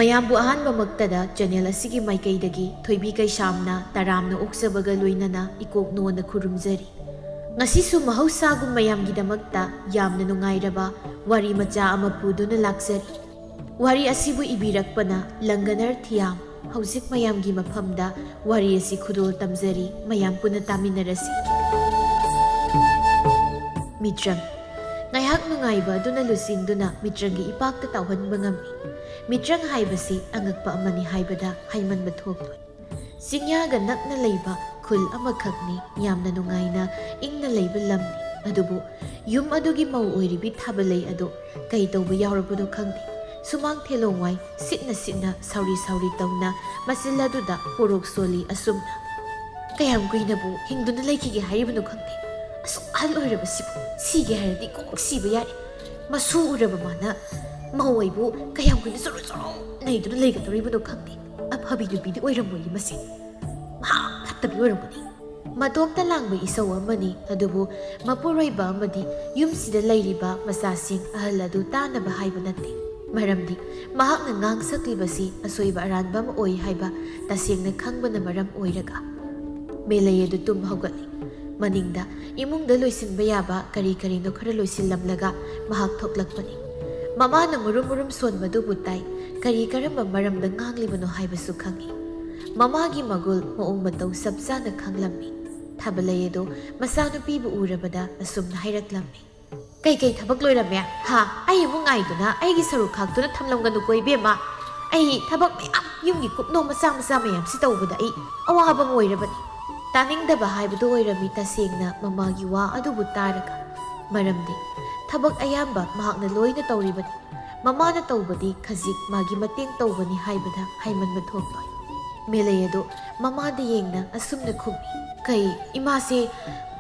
ꯃꯌꯥꯝꯕꯨ ꯑꯍꯥꯟꯕꯃꯛꯇꯗ ꯆꯦꯅꯦꯜ ꯑꯁꯤꯒꯤ ꯃꯥꯏꯀꯩꯗꯒꯤ ꯊꯣꯏꯕꯤ ꯀꯩꯁꯥꯝꯅ ꯇꯔꯥꯝꯅ ꯑꯣꯛꯆꯕꯒ ꯂꯣꯏꯅꯅ ꯏꯀꯣꯛ ꯅꯣꯟꯅ ꯈꯨꯔꯨꯝꯖꯔꯤ꯫ ꯉꯁꯤꯁꯨ ꯃꯍꯧꯁꯥꯒꯨꯝ ꯃꯌꯥꯝꯒꯤꯗꯃꯛꯇ ꯌꯥꯝꯅ ꯅꯨꯡꯉꯥꯏꯔꯕ ꯋꯥꯔꯤ ꯃꯆꯥ ꯑꯃ ꯄꯨꯗꯨꯅ ꯂꯥꯛꯆꯔꯤ꯫ ꯋꯥꯔꯤ ꯑꯁꯤꯕꯨ ꯏꯕꯤꯔꯛꯄꯅ ꯂꯪꯒꯅꯔ ꯊꯤꯌꯥꯝ꯫ ꯍꯧꯖꯤꯛ ꯃꯌꯥꯝꯒꯤ ꯃꯐꯝꯗ ꯋꯥꯔꯤ ꯑꯁꯤ ꯈꯨꯗꯣꯜ ꯇꯝꯖꯔꯤ, ꯃꯌꯥꯝ ꯄꯨꯟꯅ ꯇꯥꯃꯤꯟꯅꯔꯁꯤ꯫ ꯃꯤꯇ꯭ꯔꯪ ꯉꯥꯏꯍꯥꯛ ꯅꯨꯡꯉꯥꯏꯕ ꯑꯗꯨꯅ ꯂꯨꯆꯤꯡꯗꯨꯅ ꯃꯤꯇ꯭ꯔꯪꯒꯤ ꯏꯄꯥꯛꯇ ꯇꯥꯎꯍꯟꯕ ꯉꯝꯃꯤ꯫ ꯃꯤꯇ꯭ꯔꯪ ꯍꯥꯏꯕꯁꯤ ꯑꯉꯛꯄ ꯑꯃꯅꯤ ꯍꯥꯏꯕꯗ ꯍꯩꯃꯟꯕ ꯊꯣꯛꯂꯣꯏ꯫ ꯆꯤꯡꯌꯥꯒ ꯅꯛꯅ ꯂꯩꯕ ꯈꯨꯜ ꯑꯃꯈꯛꯅꯤ, ꯌꯥꯝꯅ ꯅꯨꯡꯉꯥꯏꯅ ꯏꯪꯅ ꯂꯩꯕ ꯂꯝꯅꯤ꯫ ꯑꯗꯨꯕꯨ ꯌꯨꯝ ꯑꯗꯨꯒꯤ ꯃꯧ ꯑꯣꯏꯔꯤꯕꯤ ꯊꯥꯕꯂꯩ ꯑꯗꯣ ꯀꯩ ꯇꯧꯕ ꯌꯥꯎꯔꯕꯅꯣ ꯈꯪꯗꯦ꯫ ꯁꯨꯃꯥꯡ ꯊꯦꯂꯣꯡꯋꯥꯏ ꯁꯤꯠꯅ ꯁꯤꯠꯅ ꯁꯥꯎꯔꯤ ꯁꯥꯎꯔꯤ ꯇꯧꯅ ꯃꯆꯤꯜ ꯑꯗꯨꯗ ꯄꯣꯔꯣꯛ ꯁꯣꯜꯂꯤ ꯑꯁꯨꯝꯅ꯫ ꯀꯌꯥꯝ ꯀꯨꯏꯅꯕꯨ ꯍꯤꯡꯗꯨꯅ ꯂꯩꯈꯤꯒꯦ ꯍꯥꯏꯔꯤꯕꯅꯣ ꯈꯪꯗꯦ꯫ ꯑꯁꯨꯛ ꯑꯍꯜ ꯑꯣꯏꯔꯕꯁꯤꯕꯨ ꯁꯤꯒꯦ ꯍꯥꯏꯔꯗꯤ ꯀꯣꯛ ꯁꯤꯕ ꯌꯥꯔꯦ꯫ ꯃꯁꯨ ꯎꯔꯕ ꯃꯥꯅ ꯃꯧ ꯑꯩꯕꯨ ꯀꯌꯥꯝ ꯀꯨꯏꯅ ꯆꯣꯔꯣ ꯆꯣꯔꯣ ꯅꯩꯗꯨꯅ ꯂꯩꯒꯗꯧꯔꯤꯕꯅꯣ ꯈꯪꯗꯦ꯫ ꯑꯐꯕꯤ ꯅꯨꯄꯤꯗꯤ ꯑꯣꯏꯔꯝꯃꯣꯏꯌꯦ ꯃꯁꯤ, ꯃꯍꯥꯛ ꯐꯠꯇꯕꯤ ꯑꯣꯏꯔꯝꯒꯅꯤ꯫ ꯃꯇꯣꯝꯇ ꯂꯥꯡꯕ ꯏꯁꯧ ꯑꯃꯅꯤ꯫ ꯑꯗꯨꯕꯨ ꯃꯄꯨꯔꯣꯏꯕ ꯑꯃꯗꯤ ꯌꯨꯝꯁꯤꯗ ꯂꯩꯔꯤꯕ ꯃꯆꯥꯁꯤꯡ ꯑꯍꯜ ꯑꯗꯨ ꯇꯥꯅꯕ ꯍꯥꯏꯕ ꯅꯠꯇꯦ꯫ ꯃꯔꯝꯗꯤ ꯃꯍꯥꯛꯅ ꯉꯥꯡꯁꯛꯂꯤꯕꯁꯤ ꯑꯁꯣꯏꯕ ꯑꯔꯥꯟꯕ ꯑꯃ ꯑꯣꯏ ꯍꯥꯏꯕ ꯇꯁꯦꯡꯅ ꯈꯪꯕꯅ ꯃꯔꯝ ꯑꯣꯏꯔꯒ ꯃꯦꯂꯩ ꯑꯗꯨ ꯇꯨꯝ ꯍꯧꯒꯠꯂꯤ꯫ ꯃꯅꯤꯡꯗ ꯏꯃꯨꯡꯗ ꯂꯣꯏꯁꯤꯟꯕ ꯌꯥꯕ ꯀꯔꯤ ꯀꯔꯤꯅꯣ ꯈꯔ ꯂꯣꯏꯁꯤꯜꯂꯝꯂꯒ ꯃꯍꯥꯛ ꯊꯣꯛꯂꯛꯄꯅꯤ꯫ ꯃꯃꯥꯅ ꯃꯨꯔꯨꯝ ꯃꯨꯔꯨꯝ ꯁꯣꯟꯕꯗꯨꯕꯨ ꯇꯥꯏ, ꯀꯔꯤ ꯀꯔꯝꯕ ꯃꯔꯝꯗ ꯉꯥꯡꯂꯤꯕꯅꯣ ꯍꯥꯏꯕꯁꯨ ꯈꯪꯏ꯫ ꯃꯃꯥꯒꯤ ꯃꯒꯨꯜ ꯃꯑꯣꯡ ꯃꯇꯧ ꯆꯞ ꯆꯥꯅ ꯈꯪꯂꯝꯃꯤ꯫ ꯊꯥꯕꯂꯩ ꯑꯗꯣ ꯃꯆꯥꯅꯨꯄꯤꯕꯨ ꯎꯔꯕꯗ ꯑꯁꯨꯝꯅ ꯍꯥꯏꯔꯛꯂꯝꯃꯤ꯫ ꯀꯩꯀꯩ ꯊꯕꯛ ꯂꯣꯏꯔꯝꯃꯦ? ꯑꯩ ꯑꯃꯨꯛ ꯉꯥꯏꯗꯨꯅ ꯑꯩꯒꯤ ꯁꯔꯨꯛ ꯈꯥꯛꯇꯨꯅ ꯊꯝꯂꯝꯒꯅꯨꯀꯣ ꯏꯕꯦꯝꯃ꯫ ꯑꯩ ꯊꯕꯛ ꯃꯌꯥꯝ ꯌꯨꯝꯒꯤ ꯀꯨꯞꯅꯣꯝ ꯃꯆꯥ ꯃꯆꯥ ꯃꯌꯥꯝꯁꯤ ꯇꯧꯕꯗ ꯑꯩ ꯑꯋꯥꯕ ꯑꯃ ꯑꯣꯏꯔꯕꯅꯤ꯫ ꯇꯥꯅꯤꯡꯗꯕ ꯍꯥꯏꯕꯗꯨ ꯑꯣꯏꯔꯝꯃꯤ ꯇꯁꯦꯡꯅ ꯃꯃꯥꯒꯤ ꯋꯥ ꯑꯗꯨꯕꯨ ꯇꯥꯔꯒ꯫ ꯃꯔꯝꯗꯤ ꯊꯕꯛ ꯑꯌꯥꯝꯕ ꯃꯍꯥꯛꯅ ꯂꯣꯏꯅ ꯇꯧꯔꯤꯕꯅꯤ꯫ ꯃꯃꯥꯅ ꯇꯧꯕꯗꯤ ꯈꯖꯤꯛ ꯃꯥꯒꯤ ꯃꯇꯦꯡ ꯇꯧꯕꯅꯤ ꯍꯥꯏꯕꯗ ꯍꯩꯃꯟꯕ ꯊꯣꯛꯂꯣꯏ꯫ ꯃꯦꯂꯩ ꯑꯗꯣ ꯃꯃꯥꯗ ꯌꯦꯡꯅ ꯑꯁꯨꯝꯅ ꯈꯨꯝꯃꯤ꯫ ꯀꯩ ꯏꯃꯥꯁꯦ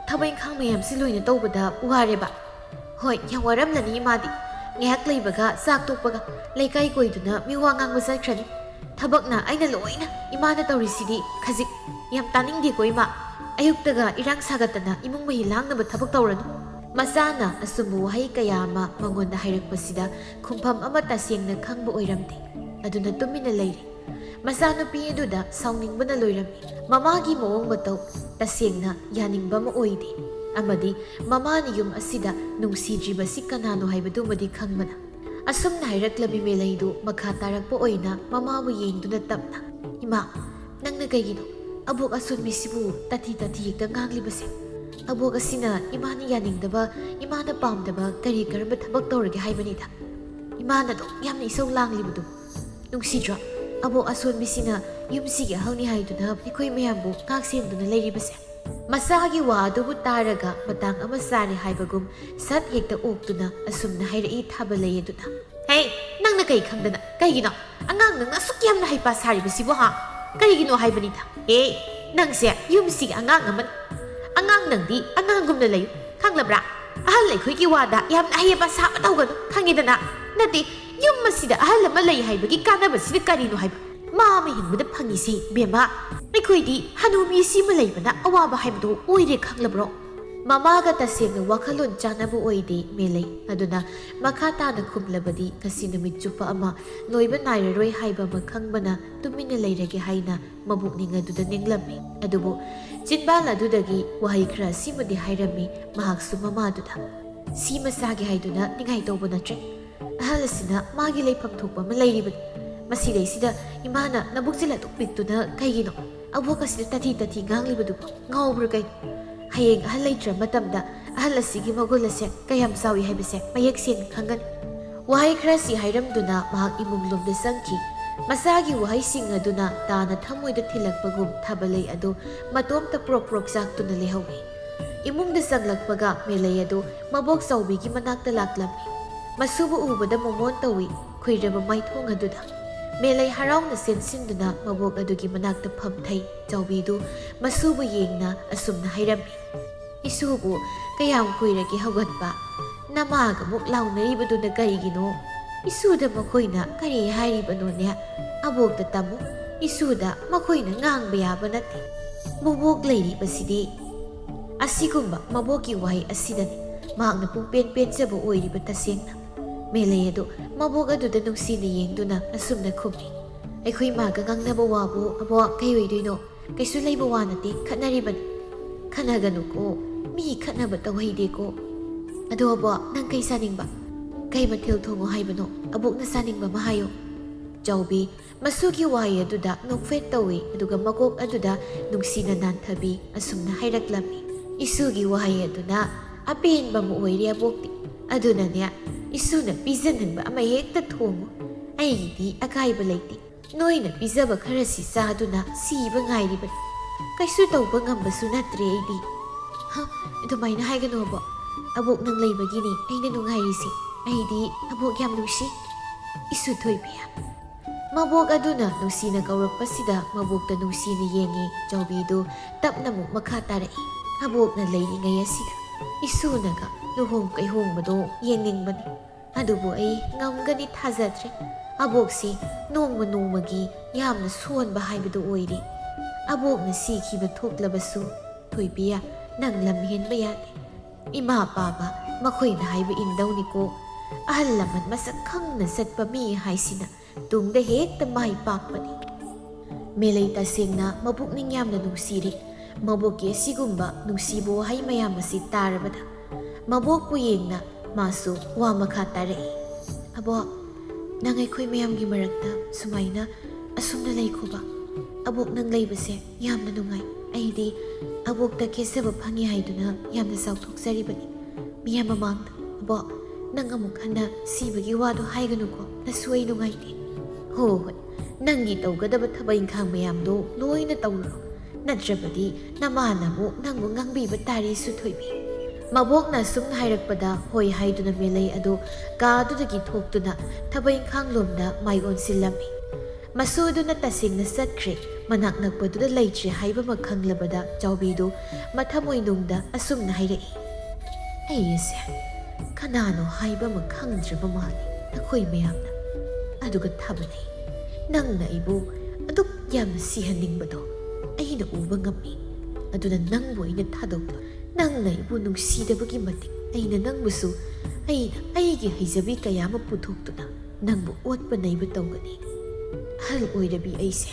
ꯊꯕꯛ ꯏꯪꯈꯥꯡ ꯃꯌꯥꯝꯁꯤ ꯂꯣꯏꯅ ꯇꯧꯕꯗ ꯋꯥꯔꯦꯕ? ꯍꯣꯏ, ꯌꯥꯝ ꯋꯥꯔꯝꯂꯅꯤ ꯏꯃꯥꯗꯤ꯫ ꯉꯥꯏꯍꯥꯛ ꯂꯩꯕꯒ ꯆꯥꯛ ꯇꯣꯛꯄꯒ ꯂꯩꯀꯥꯏ ꯀꯣꯏꯗꯨꯅ ꯃꯤꯋꯥ ꯉꯥꯡꯕ ꯆꯠꯈ꯭ꯔꯅꯤ꯫ ꯊꯕꯛꯅ ꯑꯩꯅ ꯂꯣꯏꯅ ꯏꯃꯥꯅ ꯇꯧꯔꯤꯁꯤꯗꯤ ꯈꯖꯤꯛ ꯌꯥꯝ ꯇꯥꯅꯤꯡꯗꯦꯀꯣ ꯏꯃꯥ꯫ ꯑꯌꯨꯛꯇꯒ ꯏꯔꯥꯡ ꯁꯥꯒꯠꯇꯅ ꯏꯃꯨꯡ ꯃꯍꯤ ꯂꯥꯡꯅꯕ ꯊꯕꯛ ꯇꯧꯔꯅꯨ꯫ ꯃꯆꯥꯅ ꯑꯁꯨꯝꯕ ꯋꯥꯍꯩ ꯀꯌꯥ ꯑꯃ ꯃꯉꯣꯟꯗ ꯍꯥꯏꯔꯛꯄꯁꯤꯗ ꯈꯨꯝꯐꯝ ꯑꯃ ꯇꯁꯦꯡꯅ ꯈꯪꯕ ꯑꯣꯏꯔꯝꯗꯦ꯫ ꯑꯗꯨꯅ ꯇꯨꯃꯤꯟꯅ ꯂꯩꯔꯤ꯫ ꯃꯆꯥꯅꯨꯄꯤ ꯑꯗꯨꯗ ꯁꯥꯎꯅꯤꯡꯕꯅ ꯂꯣꯏꯔꯝꯃꯤ꯫ ꯃꯃꯥꯒꯤ ꯃꯑꯣꯡ ꯃꯇꯧ ꯇꯁꯦꯡꯅ ꯌꯥꯅꯤꯡꯕ ꯑꯃ ꯑꯣꯏꯗꯦ꯫ ꯑꯃꯗꯤ ꯃꯃꯥꯅ ꯌꯨꯝ ꯑꯁꯤꯗ ꯅꯨꯡꯁꯤꯗ꯭ꯔꯤꯕꯁꯤ ꯀꯅꯥꯅꯣ ꯍꯥꯏꯕꯗꯨꯃꯗꯤ ꯈꯪꯕꯅ꯫ ꯑꯁꯨꯝꯅ ꯍꯥꯏꯔꯛꯂꯝꯃꯤ ꯃꯦꯂꯩꯗꯨ ꯃꯈꯥ ꯇꯥꯔꯛꯄ ꯑꯣꯏꯅ ꯃꯃꯥꯕꯨ ꯌꯦꯡꯗꯨꯅ ꯇꯞꯅ, ꯏꯃꯥ, ꯅꯪꯅ ꯀꯩꯒꯤꯅꯣ ꯑꯕꯣꯛ ꯑꯁꯣꯟꯕꯤꯁꯤꯕꯨ ꯇꯥꯊꯤ ꯇꯥꯊꯤ ꯍꯦꯛꯇ ꯉꯥꯡꯂꯤꯕꯁꯦ? ꯑꯕꯣꯛ ꯑꯁꯤꯅ ꯏꯃꯥꯅ ꯌꯥꯅꯤꯡꯗꯕ, ꯏꯃꯥꯅ ꯄꯥꯝꯗꯕ ꯀꯔꯤ ꯀꯔꯝꯕ ꯊꯕꯛ ꯇꯧꯔꯒꯦ ꯍꯥꯏꯕꯅꯤꯗ? ꯏꯃꯥꯅ ꯑꯗꯨꯝ ꯌꯥꯝꯅ ꯏꯁꯧ ꯂꯥꯡꯂꯤꯕꯗꯨ ꯅꯨꯡꯁꯤꯗ꯭ꯔꯣ? ꯑꯕꯣꯛ ꯑꯁꯣꯟꯕꯤꯁꯤꯅ ꯌꯨꯝꯁꯤꯒꯤ ꯑꯍꯜꯅꯤ ꯍꯥꯏꯗꯨꯅ ꯑꯩꯈꯣꯏ ꯃꯌꯥꯝꯕꯨ ꯉꯥꯛ ꯁꯦꯟꯗꯨꯅ ꯂꯩꯔꯤꯕꯁꯦ꯫ ꯃꯆꯥꯒꯤ ꯋꯥ ꯑꯗꯨꯕꯨ ꯇꯥꯔꯒ ꯃꯇꯥꯡ ꯑꯃ ꯆꯥꯔꯦ ꯍꯥꯏꯕꯒꯨꯝ ꯁꯠ ꯍꯦꯛꯇ ꯑꯣꯛꯇꯨꯅ ꯑꯁꯨꯝꯅ ꯍꯥꯏꯔꯛꯏ ꯊꯥꯕꯂꯩ ꯑꯗꯨꯅ꯫ ꯍꯦ, ꯅꯪꯅ ꯀꯩ ꯈꯪꯗꯅ? ꯀꯩꯒꯤꯅꯣ ꯑꯉꯥꯡ ꯅꯪꯅ ꯑꯁꯨꯛ ꯌꯥꯝꯅ ꯍꯩꯄꯥ ꯁꯥꯔꯤꯕꯁꯤꯕꯨ? ꯀꯔꯤꯒꯤꯅꯣ ꯍꯥꯏꯕꯅꯤꯗ? ꯅꯪꯁꯦ ꯌꯨꯝꯁꯤꯒꯤ ꯑꯉꯥꯡ ꯑꯃꯅꯤ꯫ ꯑꯉꯥꯡ ꯅꯪꯗꯤ ꯑꯉꯥꯡꯒꯨꯝꯅ ꯂꯩꯌꯨ, ꯈꯪꯂꯕ꯭ꯔꯥ? ꯑꯍꯜ ꯑꯩꯈꯣꯏꯒꯤ ꯋꯥꯗ ꯌꯥꯝꯅ ꯑꯍꯩꯕ ꯁꯥꯕ ꯇꯧꯒꯅꯨ, ꯈꯪꯉꯤꯗꯅ? ꯅꯠꯇꯦ, ꯌꯨꯝ ꯑꯁꯤꯗ ꯑꯍꯜ ꯑꯃ ꯂꯩ ꯍꯥꯏꯕꯒꯤ ꯀꯥꯟꯅꯕꯁꯤꯅ ꯀꯔꯤꯅꯣ ꯍꯥꯏꯕ? ꯃꯥ ꯑꯃ ꯍꯤꯡꯕꯗ ꯐꯪꯉꯤꯁꯤ ꯕꯦꯝꯃ, ꯑꯩꯈꯣꯏꯗꯤ ꯍꯅꯨꯕꯤ ꯁꯤꯃ ꯂꯩꯕꯅ ꯑꯋꯥꯕ ꯍꯥꯏꯕꯗꯨ ꯑꯣꯏꯔꯦ, ꯈꯪꯂꯕ꯭ꯔꯣ? ꯃꯃꯥꯒ ꯇꯁꯦꯡꯅ ꯋꯥꯈꯜꯂꯣꯟ ꯆꯥꯟꯅꯕ ꯑꯣꯏꯗꯦ ꯃꯦꯂꯩ ꯑꯗꯨꯅ ꯃꯈꯥ ꯇꯥꯅ ꯈꯨꯝꯂꯕꯗꯤ ꯉꯁꯤ ꯅꯨꯃꯤꯠ ꯆꯨꯞꯄ ꯑꯃ ꯂꯣꯏꯕ ꯅꯥꯏꯔꯔꯣꯏ ꯍꯥꯏꯕ ꯑꯃ ꯈꯪꯕꯅ ꯇꯨꯃꯤꯟꯅ ꯂꯩꯔꯒꯦ ꯍꯥꯏꯅ ꯃꯕꯨꯛꯅꯤꯡ ꯑꯗꯨꯗ ꯅꯤꯡꯂꯝꯃꯤ꯫ ꯑꯗꯨꯕꯨ ꯆꯤꯟꯕꯥꯜ ꯑꯗꯨꯗꯒꯤ ꯋꯥꯍꯩ ꯈꯔ ꯁꯤꯃꯗꯤ ꯍꯥꯏꯔꯝꯃꯤ ꯃꯍꯥꯛꯁꯨ ꯃꯃꯥꯗꯨꯗ꯫ ꯁꯤꯃ ꯆꯥꯒꯦ ꯍꯥꯏꯗꯨꯅ ꯅꯤꯡꯉꯥꯏ ꯇꯧꯕ ꯅꯠꯇ꯭ꯔꯦ꯫ ꯑꯍꯜ ꯑꯁꯤꯅ ꯃꯥꯒꯤ ꯂꯩꯐꯝ ꯊꯣꯛꯄ ꯑꯃ ꯂꯩꯔꯤꯕꯅꯤ꯫ ꯃꯁꯤꯗꯩꯁꯤꯗ ꯏꯃꯥꯅ ꯅꯕꯨꯛꯆꯤꯜ ꯑꯗꯨꯛ ꯄꯤꯛꯇꯨꯅ ꯀꯩꯒꯤꯅꯣ ꯑꯕꯣꯛ ꯑꯁꯤꯗ ꯇꯥꯊꯤ ꯇꯥꯊꯤ ꯉꯥꯡꯂꯤꯕꯗꯨꯕꯨ? ꯉꯥꯎꯕ꯭ꯔꯥ ꯀꯩꯅꯣ? ꯍꯌꯦꯡ ꯑꯍꯜ ꯂꯩꯇ꯭ꯔ ꯃꯇꯝꯗ ꯑꯍꯜ ꯑꯁꯤꯒꯤ ꯃꯒꯨꯟ ꯑꯁꯦ ꯀꯌꯥꯝ ꯆꯥꯎꯏ ꯍꯥꯏꯕꯁꯦ ꯃꯌꯦꯛ ꯁꯦꯡꯅ ꯈꯪꯒꯅꯤ꯫ ꯋꯥꯍꯩ ꯈꯔꯁꯤ ꯍꯥꯏꯔꯝꯗꯨꯅ ꯃꯍꯥꯛ ꯏꯃꯨꯡꯂꯣꯝꯗ ꯆꯪꯈꯤ꯫ ꯃꯆꯥꯒꯤ ꯋꯥꯍꯩꯁꯤꯡ ꯑꯗꯨꯅ ꯇꯥꯅ ꯊꯃꯣꯏꯗ ꯊꯤꯜꯂꯛꯄꯒꯨꯝ ꯊꯥꯕꯂꯩ ꯑꯗꯨ ꯃꯇꯣꯝꯇ ꯄ꯭ꯔꯣꯛ ꯄ꯭ꯔꯣꯛ ꯆꯥꯛꯇꯨꯅ ꯂꯩꯍꯧꯏ꯫ ꯏꯃꯨꯡꯗ ꯆꯪꯂꯛꯄꯒ ꯃꯦꯂꯩ ꯑꯗꯨ ꯃꯕꯣꯛ ꯆꯥꯎꯕꯤꯒꯤ ꯃꯅꯥꯛꯇ ꯂꯥꯛꯂꯝꯃꯤ꯫ ꯃꯁꯨꯕꯨ ꯎꯕꯗ ꯃꯣꯃꯣꯟ ꯇꯧꯏ ꯈꯨꯏꯔꯕ ꯃꯥꯏꯊꯣꯡ ꯑꯗꯨꯗ꯫ ꯃꯦꯂꯩ ꯍꯔꯥꯎꯅ ꯆꯦꯟꯁꯤꯟꯗꯨꯅ ꯃꯕꯣꯛ ꯑꯗꯨꯒꯤ ꯃꯅꯥꯛꯇ ꯐꯝꯊꯩ꯫ ꯆꯥꯎꯕꯤꯗꯨ ꯃꯁꯨꯕꯨ ꯌꯦꯡꯅ ꯑꯁꯨꯝꯅ ꯍꯥꯏꯔꯝꯃꯤ꯫ ꯏꯁꯨꯕꯨ ꯀꯌꯥꯝ ꯀꯨꯏꯔꯒꯦ ꯍꯧꯒꯠꯄ? ꯅꯃꯥꯒ ꯑꯃꯨꯛ ꯂꯥꯎꯅꯔꯤꯕꯗꯨꯅ ꯀꯔꯤꯒꯤꯅꯣ? ꯏꯁꯨꯗ ꯃꯈꯣꯏꯅ ꯀꯔꯤ ꯍꯥꯏꯔꯤꯕꯅꯣꯅꯦ? ꯑꯕꯣꯛꯇ ꯇꯝꯃꯨ, ꯏꯁꯨꯗ ꯃꯈꯣꯏꯅ ꯉꯥꯡꯕ ꯌꯥꯕ ꯅꯠꯇꯦ꯫ ꯕꯣꯕꯣꯛ ꯂꯩꯔꯤꯕꯁꯤꯗꯤ꯫ ꯑꯁꯤꯒꯨꯝꯕ ꯃꯕꯣꯛꯀꯤ ꯋꯥꯍꯩ ꯑꯁꯤꯗꯅꯤ ꯃꯍꯥꯛꯅ ꯄꯨꯡꯄꯦꯟ ꯄꯦꯟꯖꯕ ꯑꯣꯏꯔꯤꯕ ꯇꯁꯦꯡꯅ꯫ ꯃꯦꯂꯩ ꯑꯗꯨ ꯃꯕꯣꯛ ꯑꯗꯨꯗ ꯅꯨꯡꯁꯤꯅ ꯌꯦꯡꯗꯨꯅ ꯑꯁꯨꯝꯅ ꯈꯨꯝꯃꯤ꯫ ꯑꯩꯈꯣꯏ ꯃꯥꯒ ꯉꯥꯡꯅꯕ ꯋꯥꯕꯨ ꯑꯕꯣꯛ ꯀꯩ ꯑꯣꯏꯗꯣꯏꯅꯣ? ꯀꯩꯁꯨ ꯂꯩꯕ ꯋꯥ ꯅꯠꯇꯦ, ꯈꯠꯅꯔꯤꯕꯅꯤ꯫ ꯈꯠꯅꯒꯅꯨꯀꯣ, ꯃꯤ ꯈꯠꯅꯕ ꯇꯧꯍꯩꯗꯦꯀꯣ꯫ ꯑꯗꯣ ꯑꯕꯣꯛ ꯅꯪ ꯀꯩ ꯆꯥꯅꯤꯡꯕ? ꯀꯩ ꯃꯊꯦꯜ ꯊꯣꯡꯉꯣ ꯍꯥꯏꯕꯅꯣ? ꯑꯕꯣꯛꯅ ꯆꯥꯅꯤꯡꯕ ꯑꯃ ꯍꯥꯏꯌꯣ꯫ ꯆꯥꯎꯕꯤ ꯃꯁꯨꯒꯤ ꯋꯥꯍꯩ ꯑꯗꯨꯗ ꯅꯣꯛꯐꯦꯠ ꯇꯧꯏ, ꯑꯗꯨꯒ ꯃꯀꯣꯛ ꯑꯗꯨꯗ ꯅꯨꯡꯁꯤꯅ ꯅꯥꯟꯊꯕꯤ ꯑꯁꯨꯝꯅ ꯍꯥꯏꯔꯛꯂꯝꯃꯤ꯫ ꯏꯁꯨꯒꯤ ꯋꯥꯍꯩ ꯑꯗꯨꯅ ꯑꯄꯦꯟꯕ ꯑꯃ ꯑꯣꯏꯔꯦ ꯑꯕꯣꯛꯇꯤ꯫ ꯑꯗꯨꯅꯅꯦ, ꯏꯁꯨꯅ ꯄꯤꯖꯅꯤꯡꯕ ꯑꯃ ꯍꯦꯛꯇ ꯊꯣꯡꯉꯨ, ꯑꯩꯒꯤꯗꯤ ꯑꯀꯥꯏꯕ ꯂꯩꯇꯦ꯫ ꯅꯣꯏꯅ ꯄꯤꯖꯕ ꯈꯔꯁꯤ ꯆꯥꯗꯨꯅ ꯁꯤꯕ ꯉꯥꯏꯔꯤꯕꯅꯤ꯫ ꯀꯩꯁꯨ ꯇꯧꯕ ꯉꯝꯕꯁꯨ ꯅꯠꯇ꯭ꯔꯦ ꯑꯩꯗꯤ꯫ ꯑꯗꯨꯃꯥꯏꯅ ꯍꯥꯏꯒꯅꯨ ꯑꯕꯣꯛ, ꯑꯕꯣꯛ ꯅꯪ ꯂꯩꯕꯒꯤꯅꯤ ꯑꯩꯅ ꯅꯨꯡꯉꯥꯏꯔꯤꯁꯤ꯫ ꯑꯩꯗꯤ ꯑꯕꯣꯛ ꯌꯥꯝ ꯅꯨꯡꯁꯤ꯫ ꯏꯁꯨ ꯊꯣꯏꯕꯤ꯫ ꯃꯕꯣꯛ ꯑꯗꯨꯅ ꯅꯨꯡꯁꯤꯅ ꯀꯧꯔꯛꯄꯁꯤꯗ ꯃꯕꯣꯛꯇ ꯅꯨꯡꯁꯤꯅ ꯌꯦꯡꯉꯤ ꯆꯥꯎꯕꯤꯗꯨ ꯇꯞꯅꯃꯨꯛ ꯃꯈꯥ ꯇꯥꯔꯛꯏ꯫ ꯑꯕꯣꯛꯅ ꯂꯩꯔꯤꯉꯩ ꯑꯁꯤꯗ ꯏꯁꯨꯅꯒ ꯂꯨꯍꯣꯡ ꯀꯩꯍꯣꯡꯕꯗꯣ ꯌꯦꯡꯅꯤꯡꯕꯅꯤ, ꯑꯗꯨꯕꯨ ꯑꯩ ꯉꯝꯒꯅꯤ ꯊꯥꯖꯗ꯭ꯔꯦ꯫ ꯑꯕꯣꯛꯁꯤ ꯅꯣꯡꯃ ꯅꯣꯡꯃꯒꯤ ꯌꯥꯝꯅ ꯁꯣꯟꯕ ꯍꯥꯏꯕꯗꯨ ꯑꯣꯏꯔꯤ꯫ ꯑꯕꯣꯛꯅ ꯁꯤꯈꯤꯕ ꯊꯣꯛꯂꯕꯁꯨ ꯊꯣꯏꯕꯤ ꯅꯪ ꯂꯝ ꯍꯦꯟꯕ ꯌꯥꯗꯦ꯫ ꯏꯃꯥ ꯄꯥꯕ ꯃꯈꯣꯏꯅ ꯍꯥꯏꯕ ꯏꯟꯗꯧꯅꯤꯀꯣ꯫ ꯑꯍꯜ ꯂꯃꯟ ꯃꯁꯛ ꯈꯪꯅ ꯆꯠꯄ ꯃꯤ ꯍꯥꯏꯁꯤꯅ ꯇꯨꯡꯗ ꯍꯦꯛꯇ ꯃꯥꯏ ꯄꯥꯛꯄꯅꯤ꯫ ꯃꯦꯂꯩ ꯇꯁꯦꯡꯅ ꯃꯄꯨꯛꯅꯤꯡ ꯌꯥꯝꯅ ꯅꯨꯡꯁꯤꯔꯤ꯫ ꯃꯕꯣꯛꯀꯤ ꯑꯁꯤꯒꯨꯝꯕ ꯅꯨꯡꯁꯤꯕ ꯋꯥꯍꯩ ꯃꯌꯥꯝ ꯑꯁꯤ ꯇꯥꯔꯕꯗ ꯃꯕꯣꯛꯄꯨ ꯌꯦꯡꯅ ꯃꯥꯁꯨ ꯋꯥ ꯃꯈꯥ ꯇꯥꯔꯛꯏ꯫ ꯑꯕꯣꯛ, ꯅꯪ ꯑꯩꯈꯣꯏ ꯃꯌꯥꯝꯒꯤ ꯃꯔꯛꯇ ꯁꯨꯃꯥꯏꯅ ꯑꯁꯨꯝꯅ ꯂꯩꯈꯣꯕ꯫ ꯑꯕꯣꯛ ꯅꯪ ꯂꯩꯕꯁꯦ ꯌꯥꯝꯅ ꯅꯨꯡꯉꯥꯏ꯫ ꯑꯩꯗꯤ ꯑꯕꯣꯛꯇ ꯀꯦꯖꯕ ꯐꯪꯉꯤ ꯍꯥꯏꯗꯨꯅ ꯌꯥꯝꯅ ꯆꯥꯎꯊꯣꯛꯆꯔꯤꯕꯅꯤ ꯃꯤꯌꯥꯝ ꯃꯃꯥꯡꯗ꯫ ꯑꯕꯣꯛ, ꯅꯪ ꯑꯃꯨꯛ ꯍꯟꯅ ꯁꯤꯕꯒꯤ ꯋꯥꯗꯣ ꯍꯥꯏꯒꯅꯨꯀꯣ, ꯅꯁꯨ ꯑꯩ ꯅꯨꯡꯉꯥꯏꯇꯦ꯫ ꯍꯣꯏ, ꯅꯪꯒꯤ ꯇꯧꯒꯗꯕ ꯊꯕꯛ ꯏꯪꯈꯥꯡ ꯃꯌꯥꯝꯗꯣ ꯂꯣꯏꯅ ꯇꯧꯔꯨꯔꯣ, ꯅꯠꯇ꯭ꯔꯕꯗꯤ ꯅꯃꯥꯅ ꯑꯃꯨꯛ ꯅꯪꯕꯨ ꯉꯥꯡꯕꯤꯕ ꯇꯥꯔꯤ ꯁꯨꯊꯣꯏꯕꯤ꯫ ꯃꯕꯣꯛꯅ ꯁꯨꯝꯅ ꯍꯥꯏꯔꯛꯄꯗ ꯍꯣꯏ ꯍꯥꯏꯗꯨꯅ ꯃꯦꯂꯩ ꯑꯗꯨ ꯀꯥꯗꯨꯗꯒꯤ ꯊꯣꯛꯇꯨꯅ ꯊꯕꯛ ꯏꯪꯈꯥꯡ ꯂꯣꯝꯗ ꯃꯥꯏ ꯑꯣꯟꯁꯤꯜꯂꯝꯃꯤ꯫ ꯃꯁꯨ ꯑꯗꯨꯅ ꯇꯁꯦꯡꯅ ꯆꯠꯈ꯭ꯔꯦ, ꯃꯅꯥꯛ ꯅꯛꯄꯗꯨꯗ ꯂꯩꯇ꯭ꯔꯦ ꯍꯥꯏꯕꯃꯛ ꯈꯪꯂꯕꯗ ꯆꯥꯎꯕꯤꯗꯨ ꯃꯊꯃꯣꯏꯅꯨꯡꯗ ꯑꯁꯨꯝꯅ ꯍꯥꯏꯔꯛꯏ꯫ ꯑꯩꯁꯦ ꯀꯅꯥꯅꯣ ꯍꯥꯏꯕ ꯑꯃ ꯈꯪꯗ꯭ꯔꯕ ꯃꯥꯜꯂꯤ ꯑꯩꯈꯣꯏ ꯃꯌꯥꯝꯅ꯫ ꯑꯗꯨꯒ ꯊꯥꯕꯅꯩ, ꯅꯪꯅ ꯑꯩꯕꯨ ꯑꯗꯨꯛ ꯌꯥꯝꯅ ꯁꯤꯍꯟꯅꯤꯡꯕꯗꯣ ꯑꯩꯅ ꯎꯕ ꯉꯝꯃꯤ꯫ ꯑꯗꯨꯅ ꯅꯪꯕꯨ ꯑꯩꯅ ꯊꯥꯗꯣꯛꯂꯣꯏ꯫ ꯅꯪꯅ ꯑꯩꯕꯨ ꯅꯨꯡꯁꯤꯗꯕꯒꯤ ꯃꯇꯤꯛ ꯑꯩꯅ ꯅꯪꯕꯨꯁꯨ ꯑꯩꯒꯤ ꯍꯩꯖꯕꯤ ꯀꯌꯥ ꯑꯃ ꯄꯨꯊꯣꯛꯇꯨꯅ ꯅꯪꯕꯨ ꯑꯣꯠꯄ ꯅꯩꯕ ꯇꯧꯒꯅꯤ꯫ ꯑꯍꯜ ꯑꯣꯏꯔꯕꯤ ꯑꯩꯁꯦ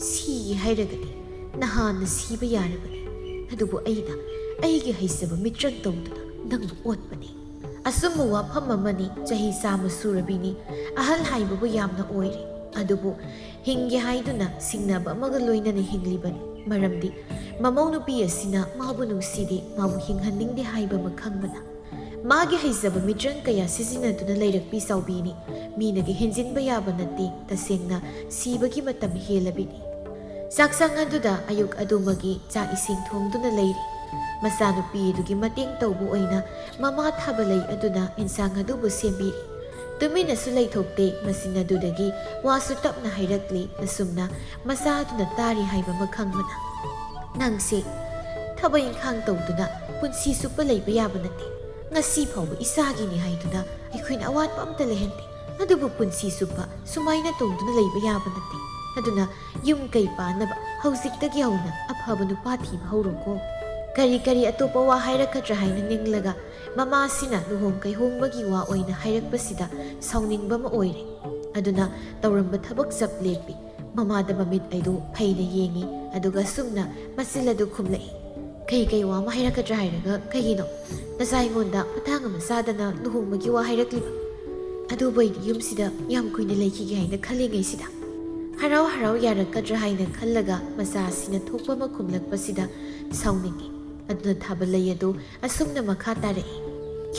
ꯁꯤꯒꯦ ꯍꯥꯏꯔꯒꯗꯤ ꯅꯍꯥꯟꯅ ꯁꯤꯕ ꯌꯥꯔꯕꯅꯤ, ꯑꯗꯨꯕꯨ ꯑꯩꯅ ꯑꯩꯒꯤ ꯍꯩꯖꯕ ꯃꯤꯇ꯭ꯔꯪ ꯇꯧꯗꯨꯅ ꯅꯪꯕꯨ ꯑꯣꯠꯄꯅꯤ꯫ ꯑꯁꯨꯝꯕ ꯋꯥꯐꯝ ꯑꯃꯅꯤ, ꯆꯍꯤ 100 ꯁꯨꯔꯕꯤꯅꯤ, ꯑꯍꯜ ꯍꯥꯏꯕꯕꯨ ꯌꯥꯝꯅ ꯑꯣꯏꯔꯤ, ꯑꯗꯨꯕꯨ ꯍꯤꯡꯒꯦ ꯍꯥꯏꯗꯨꯅ ꯁꯤꯡꯅꯕ ꯑꯃꯒ ꯂꯣꯏꯅꯅ ꯍꯤꯡꯂꯤꯕꯅꯤ꯫ ꯃꯔꯝꯗꯤ ꯃꯃꯧ ꯅꯨꯄꯤ ꯑꯁꯤꯅ ꯃꯥꯕꯨ ꯅꯨꯡꯁꯤꯗꯦ, ꯃꯥꯕꯨ ꯍꯤꯡꯍꯟꯅꯤꯡꯗꯦ ꯍꯥꯏꯕ ꯑꯃ ꯈꯪꯕꯅ ꯃꯥꯒꯤ ꯍꯩꯖꯕ ꯃꯤꯇ꯭ꯔꯪ ꯀꯌꯥ ꯁꯤꯖꯤꯟꯅꯗꯨꯅ ꯂꯩꯔꯛꯄꯤ ꯆꯥꯎꯕꯤꯅꯤ꯫ ꯃꯤꯅꯒ ꯍꯦꯟꯖꯤꯟꯕ ꯌꯥꯕ ꯅꯠꯇꯦ, ꯇꯁꯦꯡꯅ ꯁꯤꯕꯒꯤ ꯃꯇꯝ ꯍꯦꯜꯂꯕꯤꯅꯤ꯫ ꯆꯥꯛꯁꯪ ꯑꯗꯨꯗ ꯑꯌꯨꯛ ꯑꯗꯨꯃꯒꯤ ꯆꯥꯛ ꯏꯁꯤꯡ ꯊꯣꯡꯗꯨꯅ ꯂꯩꯔꯤ꯫ ꯃꯆꯥꯅꯨꯄꯤ ꯑꯗꯨꯒꯤ ꯃꯇꯦꯡ ꯇꯧꯕ ꯑꯣꯏꯅ ꯃꯃꯥ ꯊꯥꯕꯂꯩ ꯑꯗꯨꯅ ꯏꯟꯁꯥꯡ ꯑꯗꯨꯕꯨ ꯁꯦꯝꯕꯤꯔꯤ꯫ ꯇꯨꯃꯤꯟꯅꯁꯨ ꯂꯩꯊꯣꯛꯇꯦ, ꯃꯁꯤꯅ ꯑꯗꯨꯗꯒꯤ ꯋꯥꯁꯨ ꯇꯞꯅ ꯍꯥꯏꯔꯛꯂꯤ, ꯑꯁꯨꯝꯅ ꯃꯆꯥ ꯑꯗꯨꯅ ꯇꯥꯔꯤ ꯍꯥꯏꯕ ꯑꯃ ꯈꯪꯕꯅ꯫ ꯅꯪꯁꯦ ꯊꯕꯛ ꯏꯪꯈꯥꯡ ꯇꯧꯗꯨꯅ ꯄꯨꯟꯁꯤ ꯆꯨꯞꯄ ꯂꯩꯕ ꯌꯥꯕ ꯅꯠꯇꯦ꯫ ꯉꯁꯤ ꯐꯥꯎꯕ ꯏꯆꯥꯒꯤꯅꯤ ꯍꯥꯏꯗꯨꯅ ꯑꯩꯈꯣꯏꯅ ꯑꯋꯥꯠꯄ ꯑꯝꯇ ꯂꯩꯍꯟꯗꯦ, ꯑꯗꯨꯕꯨ ꯄꯨꯟꯁꯤ ꯆꯨꯞꯄ ꯁꯨꯃꯥꯏꯅ ꯇꯧꯗꯨꯅ ꯂꯩꯕ ꯌꯥꯕ ꯅꯠꯇꯦ꯫ ꯑꯗꯨꯅ ꯌꯨꯝ ꯀꯩ ꯄꯥꯟꯅꯕ ꯍꯧꯖꯤꯛꯇꯒꯤ ꯍꯧꯅ ꯑꯐꯕ ꯅꯨꯄꯥ ꯊꯤꯕ ꯍꯧꯔꯣꯀꯣ꯫ ꯀꯔꯤ ꯑꯇꯣꯞꯄ ꯋꯥ ꯍꯥꯏꯔꯛꯀꯗ꯭ꯔꯥ ꯍꯥꯏꯅ ꯅꯤꯡꯂꯒ ꯃꯃꯥꯁꯤꯅ ꯂꯨꯍꯣꯡ ꯀꯩꯍꯣꯡꯕꯒꯤ ꯋꯥ ꯑꯣꯏꯅ ꯍꯥꯏꯔꯛꯄꯁꯤꯗ ꯁꯥꯎꯅꯤꯡꯕ ꯑꯃ ꯑꯣꯏꯔꯦ꯫ ꯑꯗꯨꯅ ꯇꯧꯔꯝꯕ ꯊꯕꯛ ꯆꯞ ꯂꯦꯞꯄꯤ꯫ ꯃꯃꯥꯗ ꯃꯃꯤꯠ ꯑꯗꯨ ꯐꯩꯅ ꯌꯦꯡꯉꯤ, ꯑꯗꯨꯒ ꯁꯨꯝꯅ ꯃꯆꯤꯜ ꯑꯗꯨ ꯈꯨꯝꯂꯛꯏ꯫ ꯀꯩ ꯋꯥ ꯑꯃ ꯍꯥꯏꯔꯛꯀꯗ꯭ꯔꯥ ꯍꯥꯏꯔꯒ ꯀꯩꯒꯤꯅꯣ ꯅꯆꯥ ꯑꯩꯉꯣꯟꯗ ꯃꯇꯥꯡ ꯑꯃ ꯆꯥꯗꯅ ꯂꯨꯍꯣꯡꯕꯒꯤ ꯋꯥ ꯍꯥꯏꯔꯛꯂꯤꯕ? ꯑꯗꯨꯕꯨ ꯑꯩꯗꯤ ꯌꯨꯝꯁꯤꯗ ꯌꯥꯝ ꯀꯨꯏꯅ ꯂꯩꯈꯤꯒꯦ ꯍꯥꯏꯅ ꯈꯜꯂꯤꯉꯩꯁꯤꯗ ꯍꯔꯥꯎ ꯌꯥꯔꯛꯀꯗ꯭ꯔꯥ ꯍꯥꯏꯅ ꯈꯜꯂꯒ ꯃꯆꯥꯁꯤꯅ ꯊꯣꯛꯄ ꯑꯃ ꯈꯨꯝꯂꯛꯄꯁꯤda ꯁꯥꯎꯅꯤꯡꯉꯤ꯫ ꯑꯗꯨꯅ ꯊꯥꯕꯂꯩ ꯑꯗꯨ ꯑꯁꯨꯝꯅ ꯃꯈꯥ ꯇꯥꯔꯛꯏ꯫